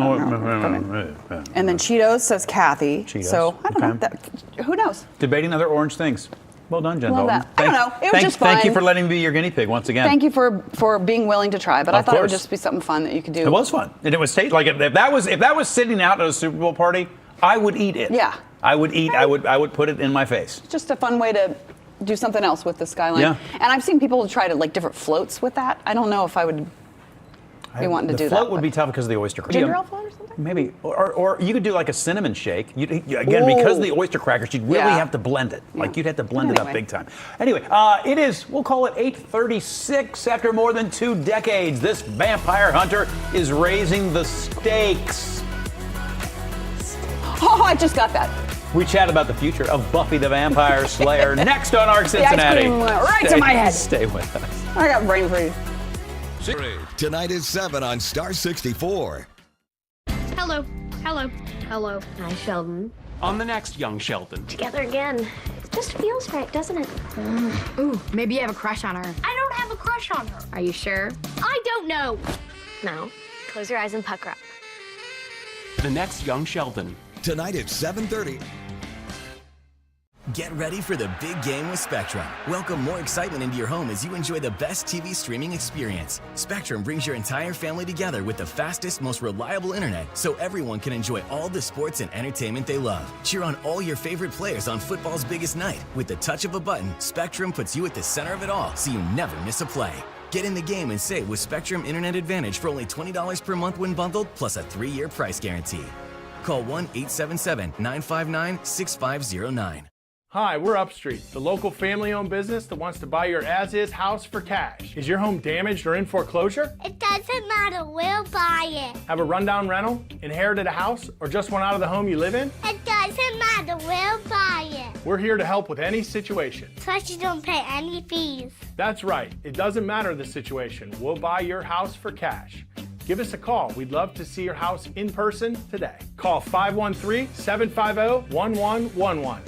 then Cheetos, says Kathy.
Cheetos.
So I don't know. Who knows?
Debating other orange things. Well done, Jen.
Love that. I don't know. It was just fun.
Thank you for letting me be your guinea pig once again.
Thank you for being willing to try. But I thought it would
course.
just be something fun that you could do.
It was fun, and it was like if that was sitting out at a Super Bowl party, I would eat it.
Yeah.
I would eat. I would put it in my face.
It's just a fun way to do something else with the Skyline.
Yeah.
And I've seen people try to like different floats with that. I don't know if I would be wanting to do that.
The float would be tough because of the oyster crackers.
Ginger ale float or something?
Maybe, or you could do like a cinnamon shake. Again, because of the oyster crackers, you'd really have to blend it. Like you'd have to blend it up big time. Anyway, it is. We'll call it 8:36 after more than 2 decades. This vampire hunter is raising the stakes.
Oh, I just got that.
We chat about the future of Buffy the Vampire Slayer next on Arc Cincinnati.
The ice cream went right to my head.
Stay with us.
I got brain freeze.
Tonight is 7 on Star 64.
Hello. Hello. Hello.
Hi, Sheldon.
On the next Young Sheldon.
Together again. It just feels right, doesn't it?
Ooh, maybe you have a crush on her.
I don't have a crush on her.
Are you sure?
I don't know. No. Close your eyes and pucker up.
The next Young Sheldon.
Tonight at 7:30.
Get ready for the big game with Spectrum. Welcome more excitement into your home as you enjoy the best TV streaming experience. Spectrum brings your entire family together with the fastest, most reliable internet so everyone can enjoy all the sports and entertainment they love. Cheer on all your favorite players on football's biggest night. With the touch of a button, Spectrum puts you at the center of it all so you never miss a play. Get in the game and save with Spectrum Internet Advantage for only $20 per month when bundled, plus a 3-year price guarantee. Call 1-877-959-6509.
Hi, we're Upstreet, the local family-owned business that wants to buy your as-is house for cash. Is your home damaged or in foreclosure?
It doesn't matter, we'll buy it.
Have a rundown rental, inherited a house, or just want out of the home you live in?
It doesn't matter, we'll buy it.
We're here to help with any situation.
Plus you don't pay any fees.
That's right, it doesn't matter the situation. We'll buy your house for cash. Give us a call. We'd love to see your house in person today. Call 513-750-1111.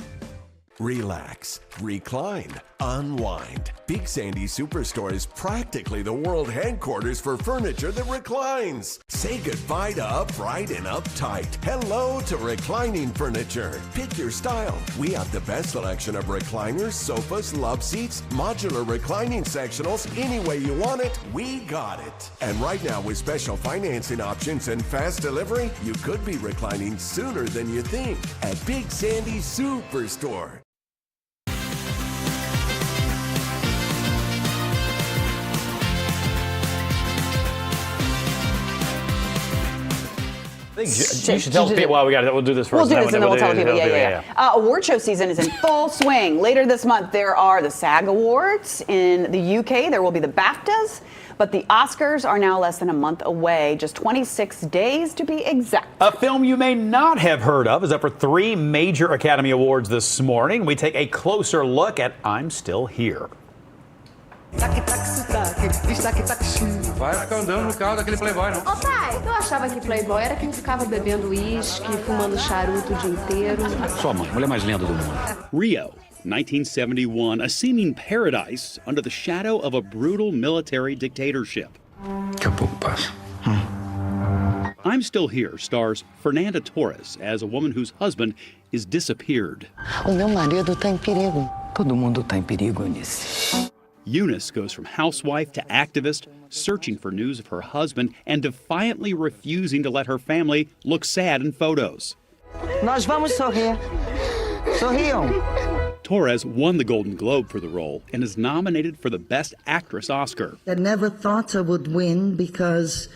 relax, recline, unwind. Big Sandy Superstore is practically the world headquarters for furniture that reclines. Say goodbye to upright and uptight. Hello to reclining furniture. Pick your style. We have the best selection of recliners, sofas, love seats, modular reclining sectionals. Any way you want it, we got it. And right now, with special financing options and fast delivery, you could be reclining sooner than you think at Big Sandy Superstore.
You should tell people. Well, we'll do this first.
We'll do this and then we'll tell people. Yeah. Award show season is in full swing. Later this month, there are the SAG Awards in the UK. There will be the BAFTAs. But the Oscars are now less than a month away, just 26 days to be exact.
A film you may not have heard of is up for 3 major Academy Awards this morning. We take a closer look at I'm Still Here.
Vai ficar andando no carro daquele playboy, não?
Ô pai, eu achava que playboy era quem ficava bebendo uísque, fumando charuto o dia inteiro.
Sua mãe, mulher mais linda do mundo.
Rio, 1971, a seeming paradise under the shadow of a brutal military dictatorship.
Daqui a pouco passa.
I'm Still Here stars Fernanda Torres as a woman whose husband is disappeared.
O meu marido está em perigo. Todo mundo está em perigo, Eunice.
Eunice goes from housewife to activist, searching for news of her husband and defiantly refusing to let her family look sad in photos.
Nós vamos sorrir. Sorriam.
Torres won the Golden Globe for the role and is nominated for the Best Actress Oscar.
I never thought I would win because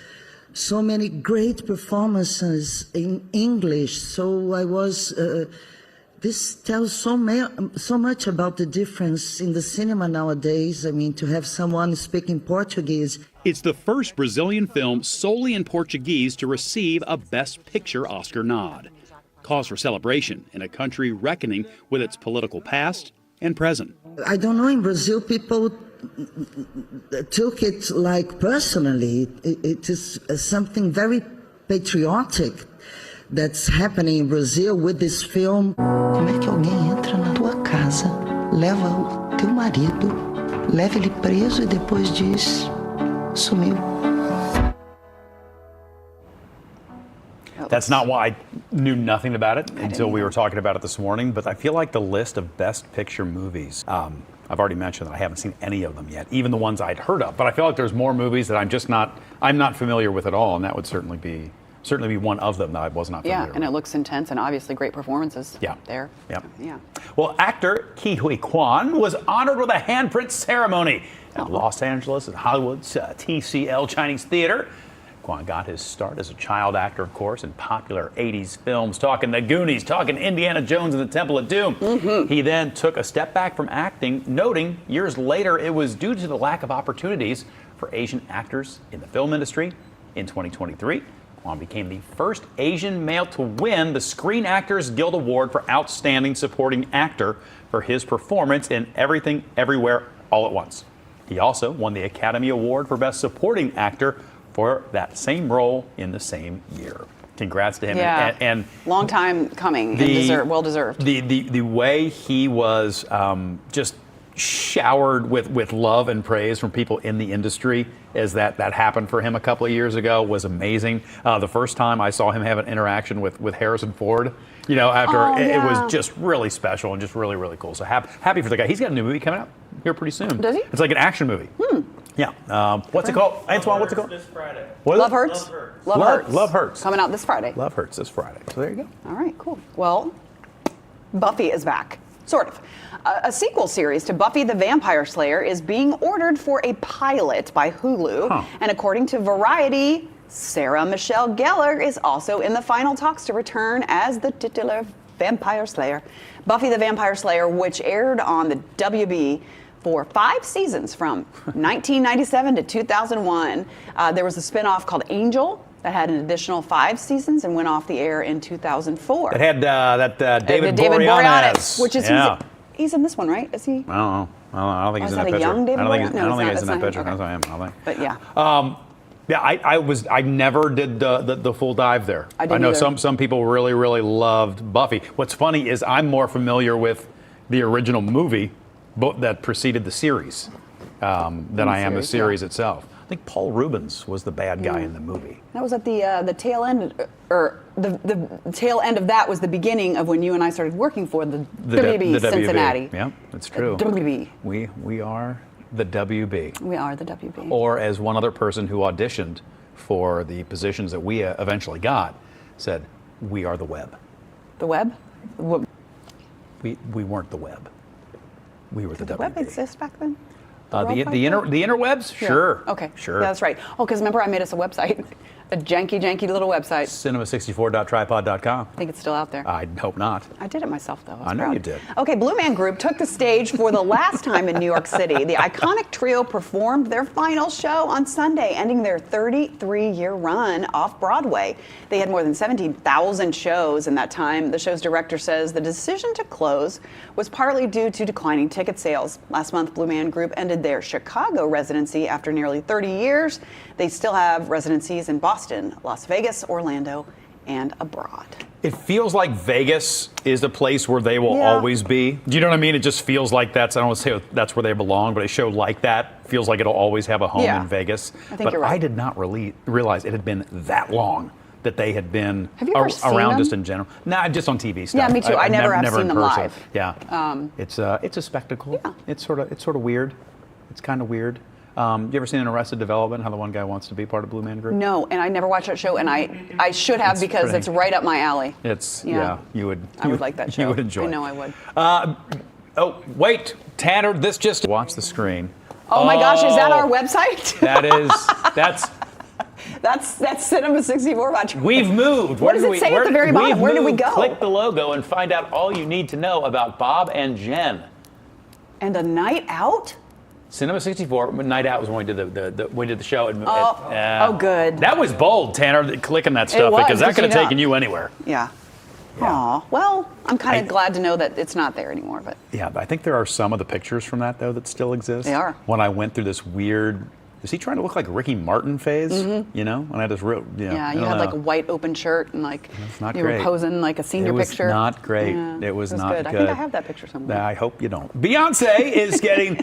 so many great performances in English. So I was... This tells so much about the difference in the cinema nowadays. I mean, to have someone speaking Portuguese.
It's the first Brazilian film solely in Portuguese to receive a Best Picture Oscar nod. Cause for celebration in a country reckoning with its political past and present.
I don't know, in Brazil, people took it like personally. It is something very patriotic that's happening in Brazil with this film.
Como é que alguém entra na tua casa, leva o teu marido, leva ele preso e depois diz, sumiu.
That's not why I knew nothing about it until we were talking about it this morning, but I feel like the list of Best Picture movies, I've already mentioned that I haven't seen any of them yet, even the ones I'd heard of, but I feel like there's more movies that I'm not familiar with at all, and that would certainly be one of them that I was not familiar with.
And it looks intense and obviously great performances there. Yeah.
Well, actor Ke Huy Quan was honored with a handprint ceremony at Los Angeles and Hollywood's TCL Chinese Theater. Quan got his start as a child actor, of course, in popular 80s films, talking The Goonies, talking Indiana Jones and the Temple of Doom. Mm-hmm. He then took a step back from acting, noting years later it was due to the lack of opportunities for Asian actors in the film industry. In 2023, Quan became the first Asian male to win the Screen Actors Guild Award for Outstanding Supporting Actor for his performance in Everything, Everywhere, All at Once. He also won the Academy Award for Best Supporting Actor for that same role in the same year. Congrats to him.
Yeah, and long time coming and well deserved.
The way he was just showered with love and praise from people in the industry as that happened for him a couple of years ago was amazing. The first time I saw him have an interaction with Harrison Ford, it was just really special and just really, really cool. So happy for the guy. He's got a new movie coming out here pretty soon.
Does he?
It's like an action movie. Yeah. What's it called? Antoine, what's it called?
This Friday.
Love Hurts.
Love Hurts.
Coming out this Friday.
Love Hurts this Friday. So there you go.
All right, cool. Well, Buffy is back. Sort of. A sequel series to Buffy the Vampire Slayer is being ordered for a pilot by Hulu. And according to Variety, Sarah Michelle Gellar is also in the final talks to return as the titular Vampire Slayer. Buffy the Vampire Slayer, which aired on the WB for 5 seasons from 1997 to 2001. There was a spinoff called Angel that had an additional 5 seasons and went off the air in 2004.
It had David Boreanaz,
which is he's in this one, right? Is he?
I don't think he's in that picture.
Young David
I don't think
Boreanaz?
he's in that picture.
Okay.
That's what I am. I don't think.
But yeah.
I never did the full dive there.
I didn't
know
either.
some people really loved Buffy. What's funny is I'm more familiar with the original movie that preceded the series than I am the series itself. I think Paul Rubens was the bad guy in the movie.
That was at the tail end, or the tail end of that was the beginning of when you and I started working for the WB Cincinnati.
Yeah, that's true.
WB.
We are the WB.
We are the WB.
Or as one other person who auditioned for the positions that we eventually got said, we are the web.
The web?
We weren't the web. We were the WB.
Did the web exist back then?
The interwebs?
Yeah.
Sure.
Okay.
Sure.
Yeah, that's right. Oh, because remember I made us a website, a janky little website.
Cinema64.tripod.com.
I think it's still out there.
I hope not.
I did it myself, though.
I know you did.
Okay, Blue Man Group took the stage for the last time in New York City. The iconic trio performed their final show on Sunday, ending their 33-year run off Broadway. They had more than 17,000 shows in that time. The show's director says the decision to close was partly due to declining ticket sales. Last month, Blue Man Group ended their Chicago residency after nearly 30 years. They still have residencies in Boston, Las Vegas, Orlando, and abroad.
It feels like Vegas is the place where they will always be. Do you know what I mean? It just feels like that's, I don't want to say that's where they belong, but a show like that feels like it'll always have a home in Vegas.
I think you're right.
I did not realize it had been that long that they had been
around
just in general. Nah, just on TV stuff.
Yeah, me too. I never have seen them
person.
live.
Yeah, it's a spectacle. Yeah. It's sort of weird. It's kind of weird. You ever seen an Arrested Development? How the one guy wants to be part of Blue Man Group?
No, and I never watched that show, and I should have because it's right up my alley.
It's you would.
I would like that show.
You would enjoy.
I know I would.
Oh wait, Tanner, this just watch the screen.
Oh my gosh, is that our website? That's Cinema 64 Watch.
We've moved.
What does it say at the very bottom? Where did we go?
Click the logo and find out all you need to know about Bob and Jen.
And a night out?
Cinema 64 Night Out was when we did the show.
Good.
That was bold, Tanner, clicking that stuff because that could have taken you anywhere.
Yeah. Aw. Well, I'm kind of glad to know that it's not there anymore. But
yeah, I think there are some of the pictures from that though that still exist.
They are.
When I went through this weird. Is he trying to look like Ricky Martin phase?
Mm-hmm.
You know, and I just real.
Yeah, you had like a white open shirt and like you were posing like a senior picture.
It was not great.
Yeah,
it was not
good.
good.
I think I have that picture somewhere.
I hope you don't. Beyonce is getting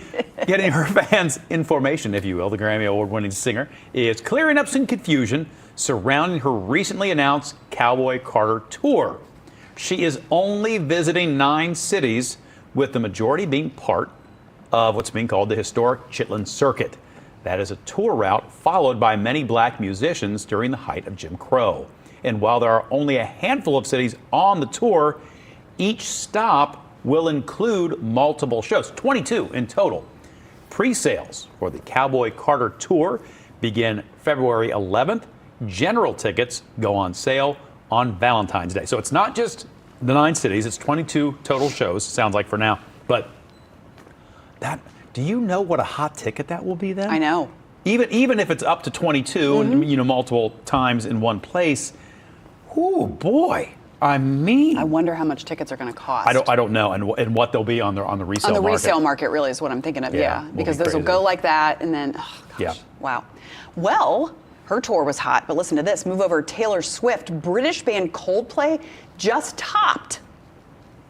her fans information, if you will. The Grammy Award-winning singer is clearing up some confusion surrounding her recently announced Cowboy Carter tour. She is only visiting 9 cities, with the majority being part of what's being called the historic Chitlin Circuit. That is a tour route followed by many black musicians during the height of Jim Crow. And while there are only a handful of cities on the tour, each stop will include multiple shows, 22 in total. Pre-sales for the Cowboy Carter tour begin February 11th. General tickets go on sale on Valentine's Day. So it's not just the 9 cities, it's 22 total shows, sounds like for now. But do you know what a hot ticket that will be then?
I know.
Even if it's up to 22 and multiple times in one place, oh boy. I mean,
I wonder how much tickets are going to cost.
I don't know, and what they'll be on the resale market.
On the resale market, really, is what I'm thinking of. Yeah, because those will go like that, and then wow. Well, her tour was hot, but listen to this. Move over. Taylor Swift, British band Coldplay just topped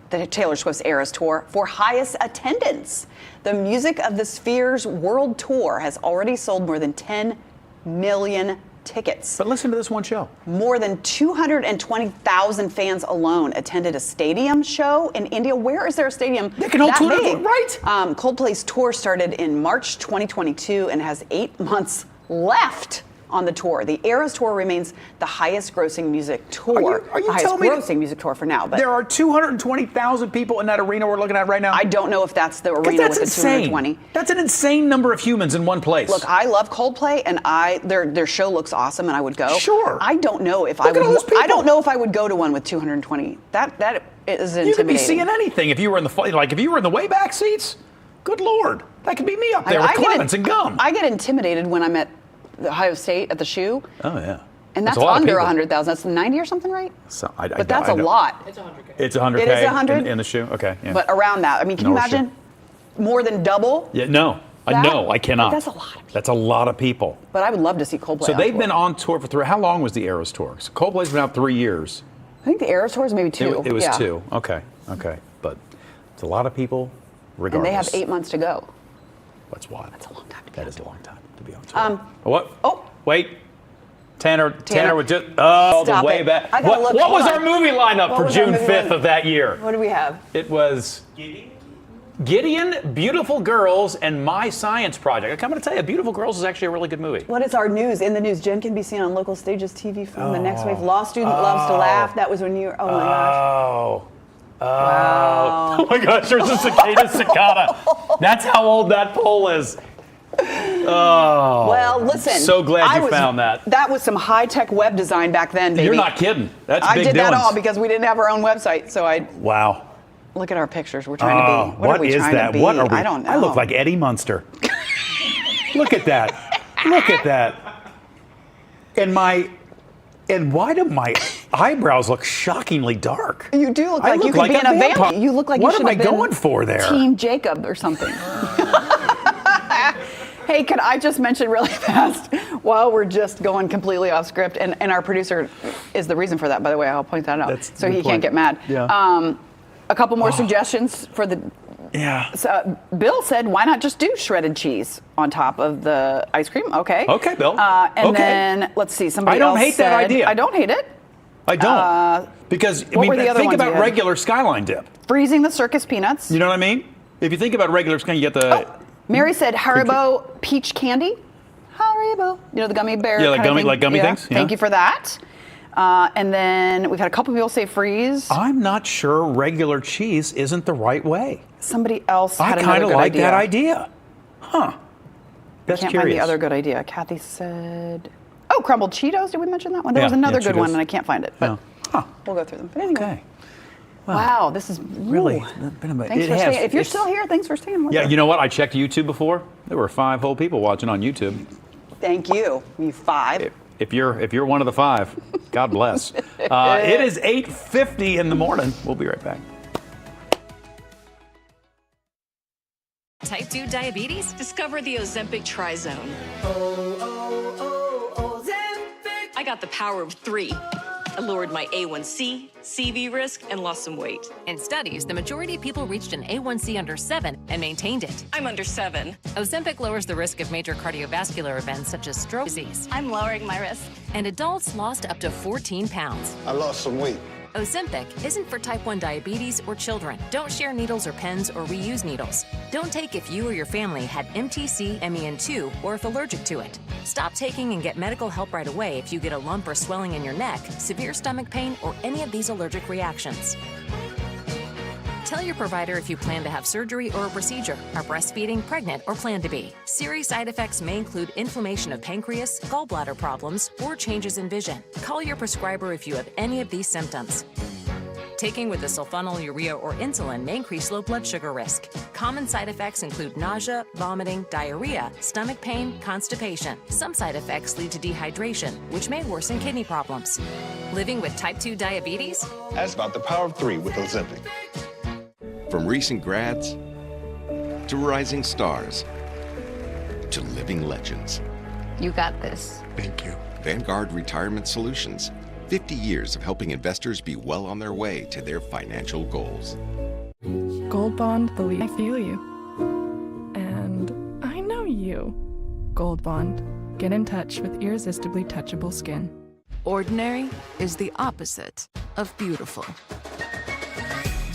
the Taylor Swift's Eras Tour for highest attendance. The Music of the Spheres World Tour has already sold more than 10 million tickets.
But listen to this one show.
More than 220,000 fans alone attended a stadium show in India. Where is there a stadium
that can hold
200,
right?
Coldplay's tour started in March 2022 and has 8 months left on the tour. The Eras Tour remains the highest grossing music tour.
Are you
highest
telling me
grossing music tour for now. But
there are 220,000 people in that arena we're looking at right now?
I don't know if that's the arena with the 220.
That's an insane number of humans in one place.
Look, I love Coldplay, and their show looks awesome, and I would go.
Sure.
I don't know if I would go to one with 220. That is intimidating.
You could be seeing anything if you were in the way back seats. Good Lord, that could be me up there with Clements and gum.
I get intimidated when I'm at Ohio State at the shoe.
Oh yeah.
And that's under 100,000. That's 90 or something, right?
So
but that's a lot.
It's 100K. It's 100K.
It is 100
in the shoe. Okay. Yeah.
But around that, I mean, can you imagine more than double?
Yeah. No. No, I cannot.
That's a lot of people.
That's a lot of people.
But I would love to see Coldplay.
So they've been on tour for 3. How long was the Eras tour? So Coldplay's been out 3 years.
I think the Eras tour is maybe 2.
It was 2. Okay. But It's a lot of people, regardless.
And they have 8 months to go.
That's wild.
That's a long time to be
That is a long time to be on tour.
What? Oh.
Wait. Tanner would just. Oh,
Stop
the way
it.
back.
I gotta look.
What
Hold
was
on.
our movie lineup
What
for
was our
June
movie
5th
lineup?
of that year?
What do we have?
It was Gideon, Beautiful Girls, and My Science Project. I'm going to tell you, Beautiful Girls is actually a really good movie.
What is our news? In the news, Jen can be seen on local stages, TV film, The Next Wave. Law Student Loves to Laugh. That was when you were, oh my gosh. Wow.
Oh my gosh, there's a cicada cicada. That's how old that poll is. Oh.
Well, listen.
So glad you found that.
That was some high-tech web design back then, baby.
You're not kidding. That's
I
big
did that
doings.
all because we didn't have our own website, so I
Wow.
look at our pictures. We're trying to be. What are we
is
trying
that?
to be?
What are we?
I don't know.
I look like Eddie Munster. Look at that. Look at that. And why do my eyebrows look shockingly dark?
You do look
I
like you
look
could
like
be
a
in a
vampire.
vampire. You look like
What
you should
am
have
I
been
going for there?
Team Jacob or something. Hey, can I just mention really fast while we're just going completely off script, and our producer is the reason for that, by the way, I'll point that out,
That's
so
a good
he can't
point.
get mad.
Yeah.
A couple more suggestions for the.
Yeah.
So, Bill said, why not just do shredded cheese on top of the ice cream? Okay.
Okay, Bill.
And
Okay.
then, let's see, somebody
I don't
else
hate that
said-
idea.
I don't hate it.
I don't. Because,
what were the other
think
ones you
about
had?
regular Skyline dip.
Freezing the circus peanuts.
You know what I mean? If you think about regular Skyline, you get the.
Mary said Haribo peach candy. Haribo. You know, the gummy bear.
Yeah, like
kind of
gummy-
thing?
like gummy
Yeah.
things? Yeah.
Thank you for that. And then we've had a couple people say freeze.
I'm not sure regular cheese isn't the right way.
Somebody else
I
had
kind
another
of
good
like
idea.
that idea. Huh. That's
I can't
curious.
find the other good idea. Kathy said, oh, crumbled Cheetos. Did we mention that one? There
Yeah,
was another
yeah,
good one,
Cheetos.
and I can't find it. But we'll go through them. But anyway.
Okay.
Wow, this is
Really
ooh.
been a-
Thanks
it
for
has-
staying. If you're
it's-
still here, thanks for staying with
Yeah,
us.
you know what? I checked YouTube before. There were 5 whole people watching on YouTube.
Thank you, you 5.
If you're one of the 5, God bless. It is 8:50 in the morning. We'll be right back.
Type 2 diabetes? Discover the Ozempic Trizone. I got the power of 3. I lowered my A1C, CV risk, and lost some weight.
In studies, the majority of people reached an A1C under 7 and maintained it.
I'm under 7.
Ozempic lowers the risk of major cardiovascular events such as stroke disease.
I'm lowering my risk.
And adults lost up to 14 pounds.
I lost some weight.
Ozempic isn't for type 1 diabetes or children. Don't share needles or pens or reuse needles. Don't take if you or your family had MTC, MEN2, or if allergic to it. Stop taking and get medical help right away if you get a lump or swelling in your neck, severe stomach pain, or any of these allergic reactions. Tell your provider if you plan to have surgery or a procedure, are breastfeeding, pregnant, or plan to be. Serious side effects may include inflammation of pancreas, gallbladder problems, or changes in vision. Call your prescriber if you have any of these symptoms. Taking with a sulfonylurea or insulin may increase low blood sugar risk. Common side effects include nausea, vomiting, diarrhea, stomach pain, constipation. Some side effects lead to dehydration, which may worsen kidney problems. Living with type 2 diabetes?
Ask about the power of 3 with Ozempic.
From recent grads to rising stars to living legends.
You got this.
Thank you. Vanguard Retirement Solutions. 50 years of helping investors be well on their way to their financial goals.
Gold Bond, believe I feel you. And I know you. Gold Bond. Get in touch with irresistibly touchable skin.
Ordinary is the opposite of beautiful.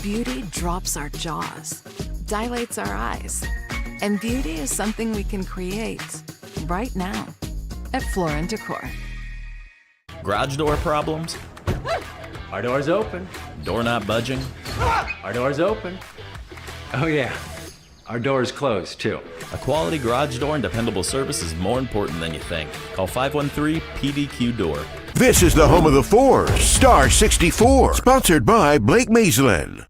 Beauty drops our jaws, dilates our eyes, and beauty is something we can create right now at Floor & Decor.
Garage door problems?
Our door's open.
Door not budging?
Our door's open. Oh yeah, our door's closed too.
A quality garage door and dependable service is more important than you think. Call 513-PDQ-DOOR.
This is the home of the 4, Star 64, sponsored by Blake Maislin.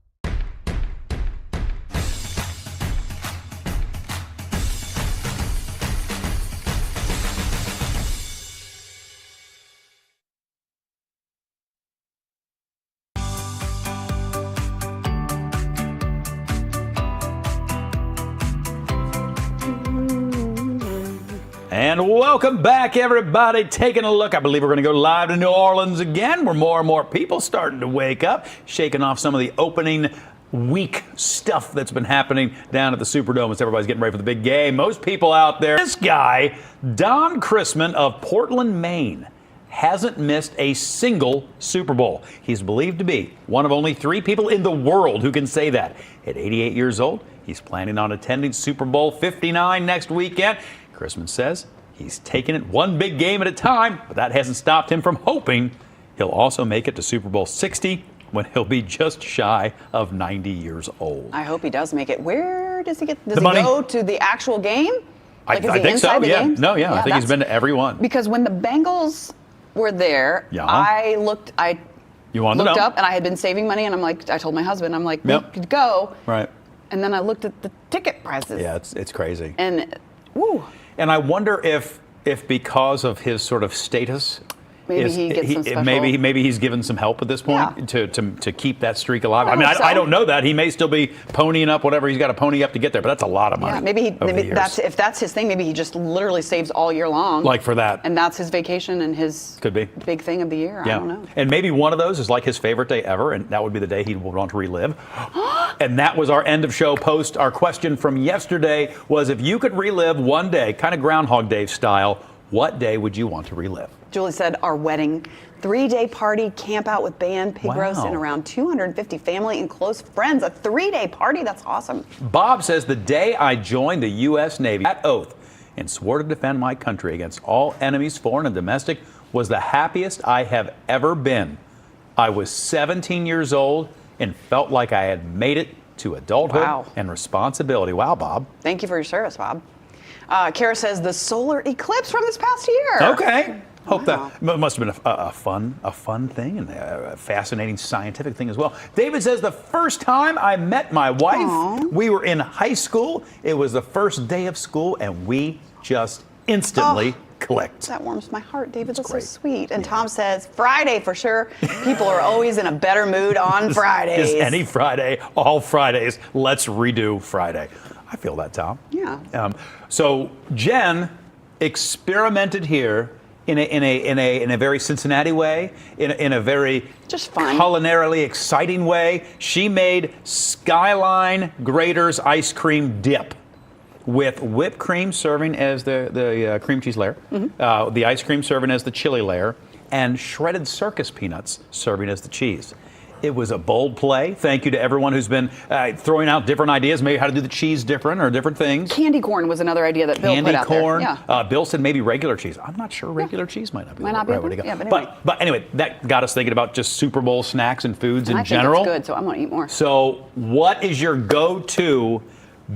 And welcome back, everybody. Taking a look. I believe we're going to go live to New Orleans again, where more and more people starting to wake up, shaking off some of the opening week stuff that's been happening down at the Superdome as everybody's getting ready for the big game. Most people out there, this guy, Don Chrisman of Portland, Maine, hasn't missed a single Super Bowl. He's believed to be one of only 3 people in the world who can say that. At 88 years old, he's planning on attending Super Bowl 59 next weekend. Chrisman says he's taking it one big game at a time, but that hasn't stopped him from hoping he'll also make it to Super Bowl 60 when he'll be just shy of 90 years old.
I hope he does make it. Where does he get? Does
The
he
money.
go to the actual game? Like, is
I
he
think so.
inside the
Yeah.
games?
No, yeah. I think he's
that's-
been to every one.
Because when the Bengals were there,
Yeah.
I
You wanted to
looked
know.
up and I had been saving money, and I'm like, I told my husband, I'm like,
Yep.
we could go.
Right.
And then I looked at the ticket prices.
Yeah, it's crazy.
And woo.
And I wonder if because of his sort of status,
Maybe he gets some special.
maybe he's given some help at this point to keep that streak alive. I mean,
hope so.
I don't know that. He may still be ponying up whatever he's got to pony up to get there, but that's a lot of money.
Yeah, maybe
over the years.
if that's his thing, maybe he just literally saves all year long.
Like for that.
And that's his vacation and his
Could be.
big thing of the year.
Yeah.
I don't know.
And maybe one of those is like his favorite day ever, and that would be the day he'd want to relive. And that was our end of show post. Our question from yesterday was, if you could relive one day, kind of Groundhog Day style, what day would you want to relive?
Julie said our wedding, 3-day party, camp out with band, pig roast,
Wow.
and around 250 family and close friends. A 3-day party? That's awesome.
Bob says, the day I joined the U.S. Navy at oath and swore to defend my country against all enemies, foreign and domestic, was the happiest I have ever been. I was 17 years old and felt like I had made it to adulthood
Wow.
and responsibility. Wow, Bob.
Thank you for your service, Bob. Kara says the solar eclipse from this past year.
Okay. Hope that must have been a fun thing and a fascinating scientific thing as well. David says, the first time I met my wife, we were in high school. It was the first day of school, and we just instantly clicked.
That warms my heart, David. That's
great.
so sweet. And Tom says Friday for sure. People are always in a better mood on Fridays.
Is any Friday, all Fridays. Let's redo Friday. I feel that, Tom.
Yeah.
So Jen experimented here in a very Cincinnati way, in a very
just fun,
culinarily exciting way. She made Skyline Grater's ice cream dip with whipped cream serving as the cream cheese layer, the ice cream serving as the chili layer, and shredded circus peanuts serving as the cheese. It was a bold play. Thank you to everyone who's been throwing out different ideas, maybe how to do the cheese different or different things.
Candy corn was another idea that Bill put out
corn.
there. Yeah.
Bill said maybe regular cheese. I'm not sure regular cheese might not be
Might
the
not be
right
a
way to
thing?
go.
Yeah, but anyway.
But anyway, that got us thinking about just Super Bowl snacks and foods
And
in
I
general.
think it's good, so I'm going to eat more.
So what is your go-to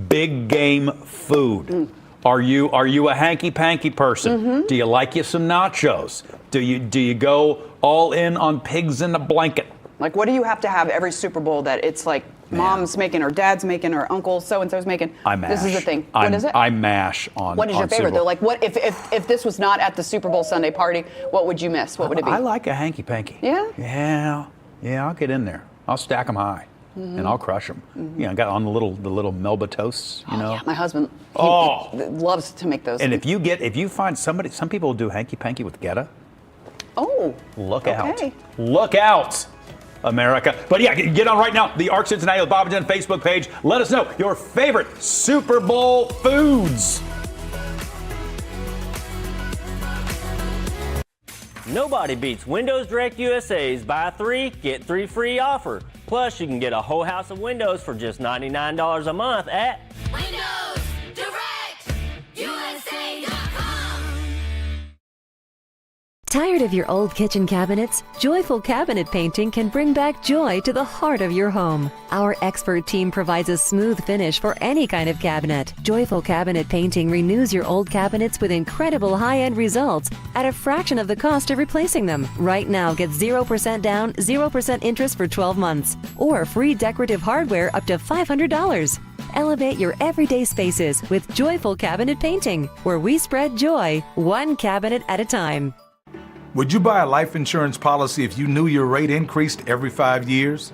big game food? Are you a hanky-panky person? Do you like you some nachos? Do you go all in on pigs in a blanket?
Like, what do you have to have every Super Bowl that it's like mom's making or dad's making or uncle so-and-so's making?
I mash.
This is the thing. What is it?
I mash on.
What is your
on
favorite
Super
though?
Bowl.
Like, what if this was not at the Super Bowl Sunday party? What would you miss? What would it be?
I like a hanky-panky.
Yeah?
Yeah, I'll get in there. I'll stack them high, and I'll crush them. You know, I got on the little Melba toasts, you know.
Yeah, my husband he loves to make those.
And if you find somebody, some people do hanky-panky with Geta.
Oh.
Look
okay.
out. Look out, America. But yeah, get on right now, the Arc Cincinnati with Bob and Jen Facebook page. Let us know your favorite Super Bowl foods.
Nobody beats Windows Direct USA's buy 3, get 3 free offer. Plus, you can get a whole house of windows for just $99 a month at
Tired of your old kitchen cabinets? Joyful Cabinet Painting can bring back joy to the heart of your home. Our expert team provides a smooth finish for any kind of cabinet. Joyful Cabinet Painting renews your old cabinets with incredible high-end results at a fraction of the cost of replacing them. Right now, get 0% down, 0% interest for 12 months, or free decorative hardware up to $500. Elevate your everyday spaces with Joyful Cabinet Painting, where we spread joy one cabinet at a time.
Would you buy a life insurance policy if you knew your rate increased every 5 years?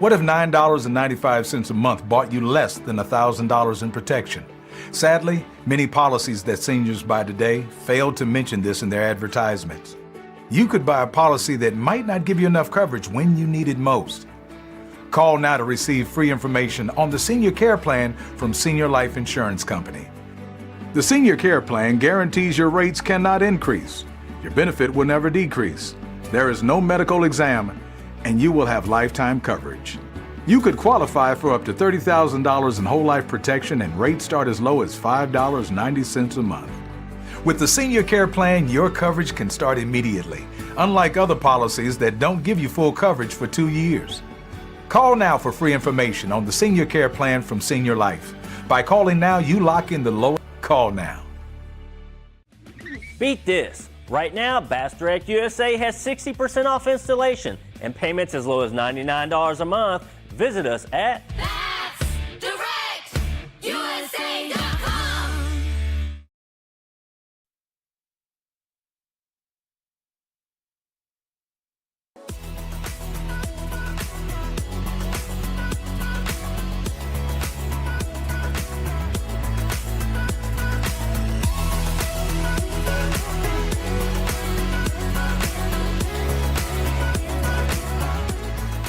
What if $9.95 a month bought you less than $1,000 in protection? Sadly, many policies that seniors buy today fail to mention this in their advertisements. You could buy a policy that might not give you enough coverage when you need it most. Call now to receive free information on the Senior Care Plan from Senior Life Insurance Company. The Senior Care Plan guarantees your rates cannot increase. Your benefit will never decrease. There is no medical exam, and you will have lifetime coverage. You could qualify for up to $30,000 in whole life protection, and rates start as low as $5.90 a month. With the Senior Care Plan, your coverage can start immediately, unlike other policies that don't give you full coverage for 2 years. Call now for free information on the Senior Care Plan from Senior Life. By calling now, you lock in the low. Call now.
Beat this. Right now, Bass Direct USA has 60% off installation and payments as low as $99 a month. Visit us at
BassDirectUSA.com.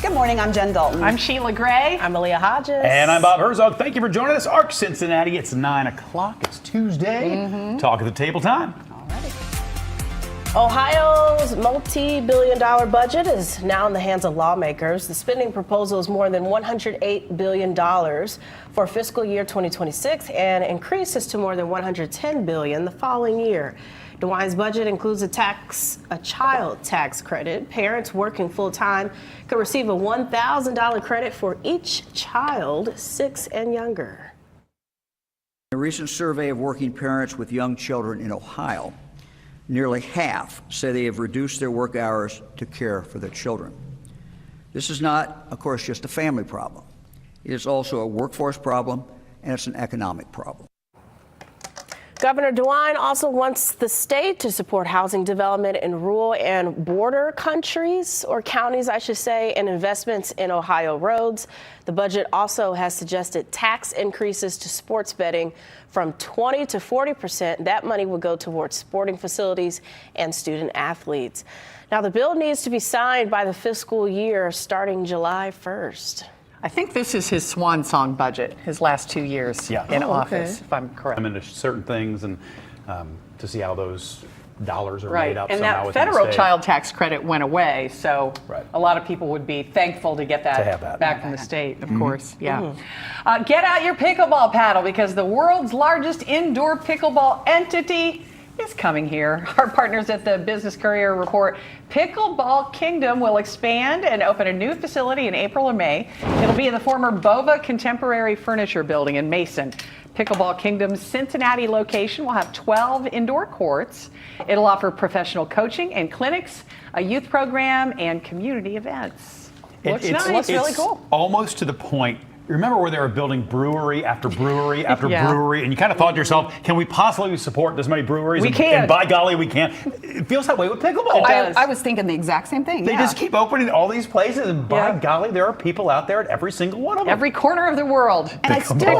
Good morning, I'm Jen Dalton.
I'm Sheila Gray.
I'm Aaliyah Hodges.
And I'm Bob Herzog. Thank you for joining us. ARC Cincinnati, it's 9 o'clock. It's Tuesday. Talk at the table time.
Ohio's multi-billion-dollar budget is now in the hands of lawmakers. The spending proposal is more than $108 billion for fiscal year 2026 and increases to more than $110 billion the following year. DeWine's budget includes a child tax credit. Parents working full-time could receive a $1,000 credit for each child 6 and younger.
A recent survey of working parents with young children in Ohio, nearly half say they have reduced their work hours to care for their children. This is not, of course, just a family problem. It is also a workforce problem, and it's an economic problem.
Governor DeWine also wants the state to support housing development in rural and border countries, or counties, I should say, and investments in Ohio roads. The budget also has suggested tax increases to sports betting from 20 to 40%. That money will go towards sporting facilities and student athletes. Now, the bill needs to be signed by the fiscal year starting July 1st.
I think this is his swan song budget, his last 2 years in office, if I'm correct.
I'm into certain things and to see how those dollars are
Right,
made up
and
somehow
that
within the
federal
state.
child tax credit went away, so a lot of people would be thankful to get that,
To have that.
back from the state, of course. Yeah. Get out your pickleball paddle because the world's largest indoor pickleball entity is coming here. Our partners at the Business Courier report Pickleball Kingdom will expand and open a new facility in April or May. It'll be in the former Bova Contemporary Furniture Building in Mason. Pickleball Kingdom's Cincinnati location will have 12 indoor courts. It'll offer professional coaching and clinics, a youth program, and community events. Looks nice. Looks really cool.
Almost to the point. Remember where they were building brewery after brewery after
Yeah.
brewery, and you kind of thought to yourself, can we possibly support this many breweries?
We
and,
can't.
And by golly, we can't. It feels that way with pickleball.
I was thinking the exact same thing.
They just keep opening all these places, and by golly, there are people out there at every single one of them.
Every corner of the world.
And I
Pickleball.
still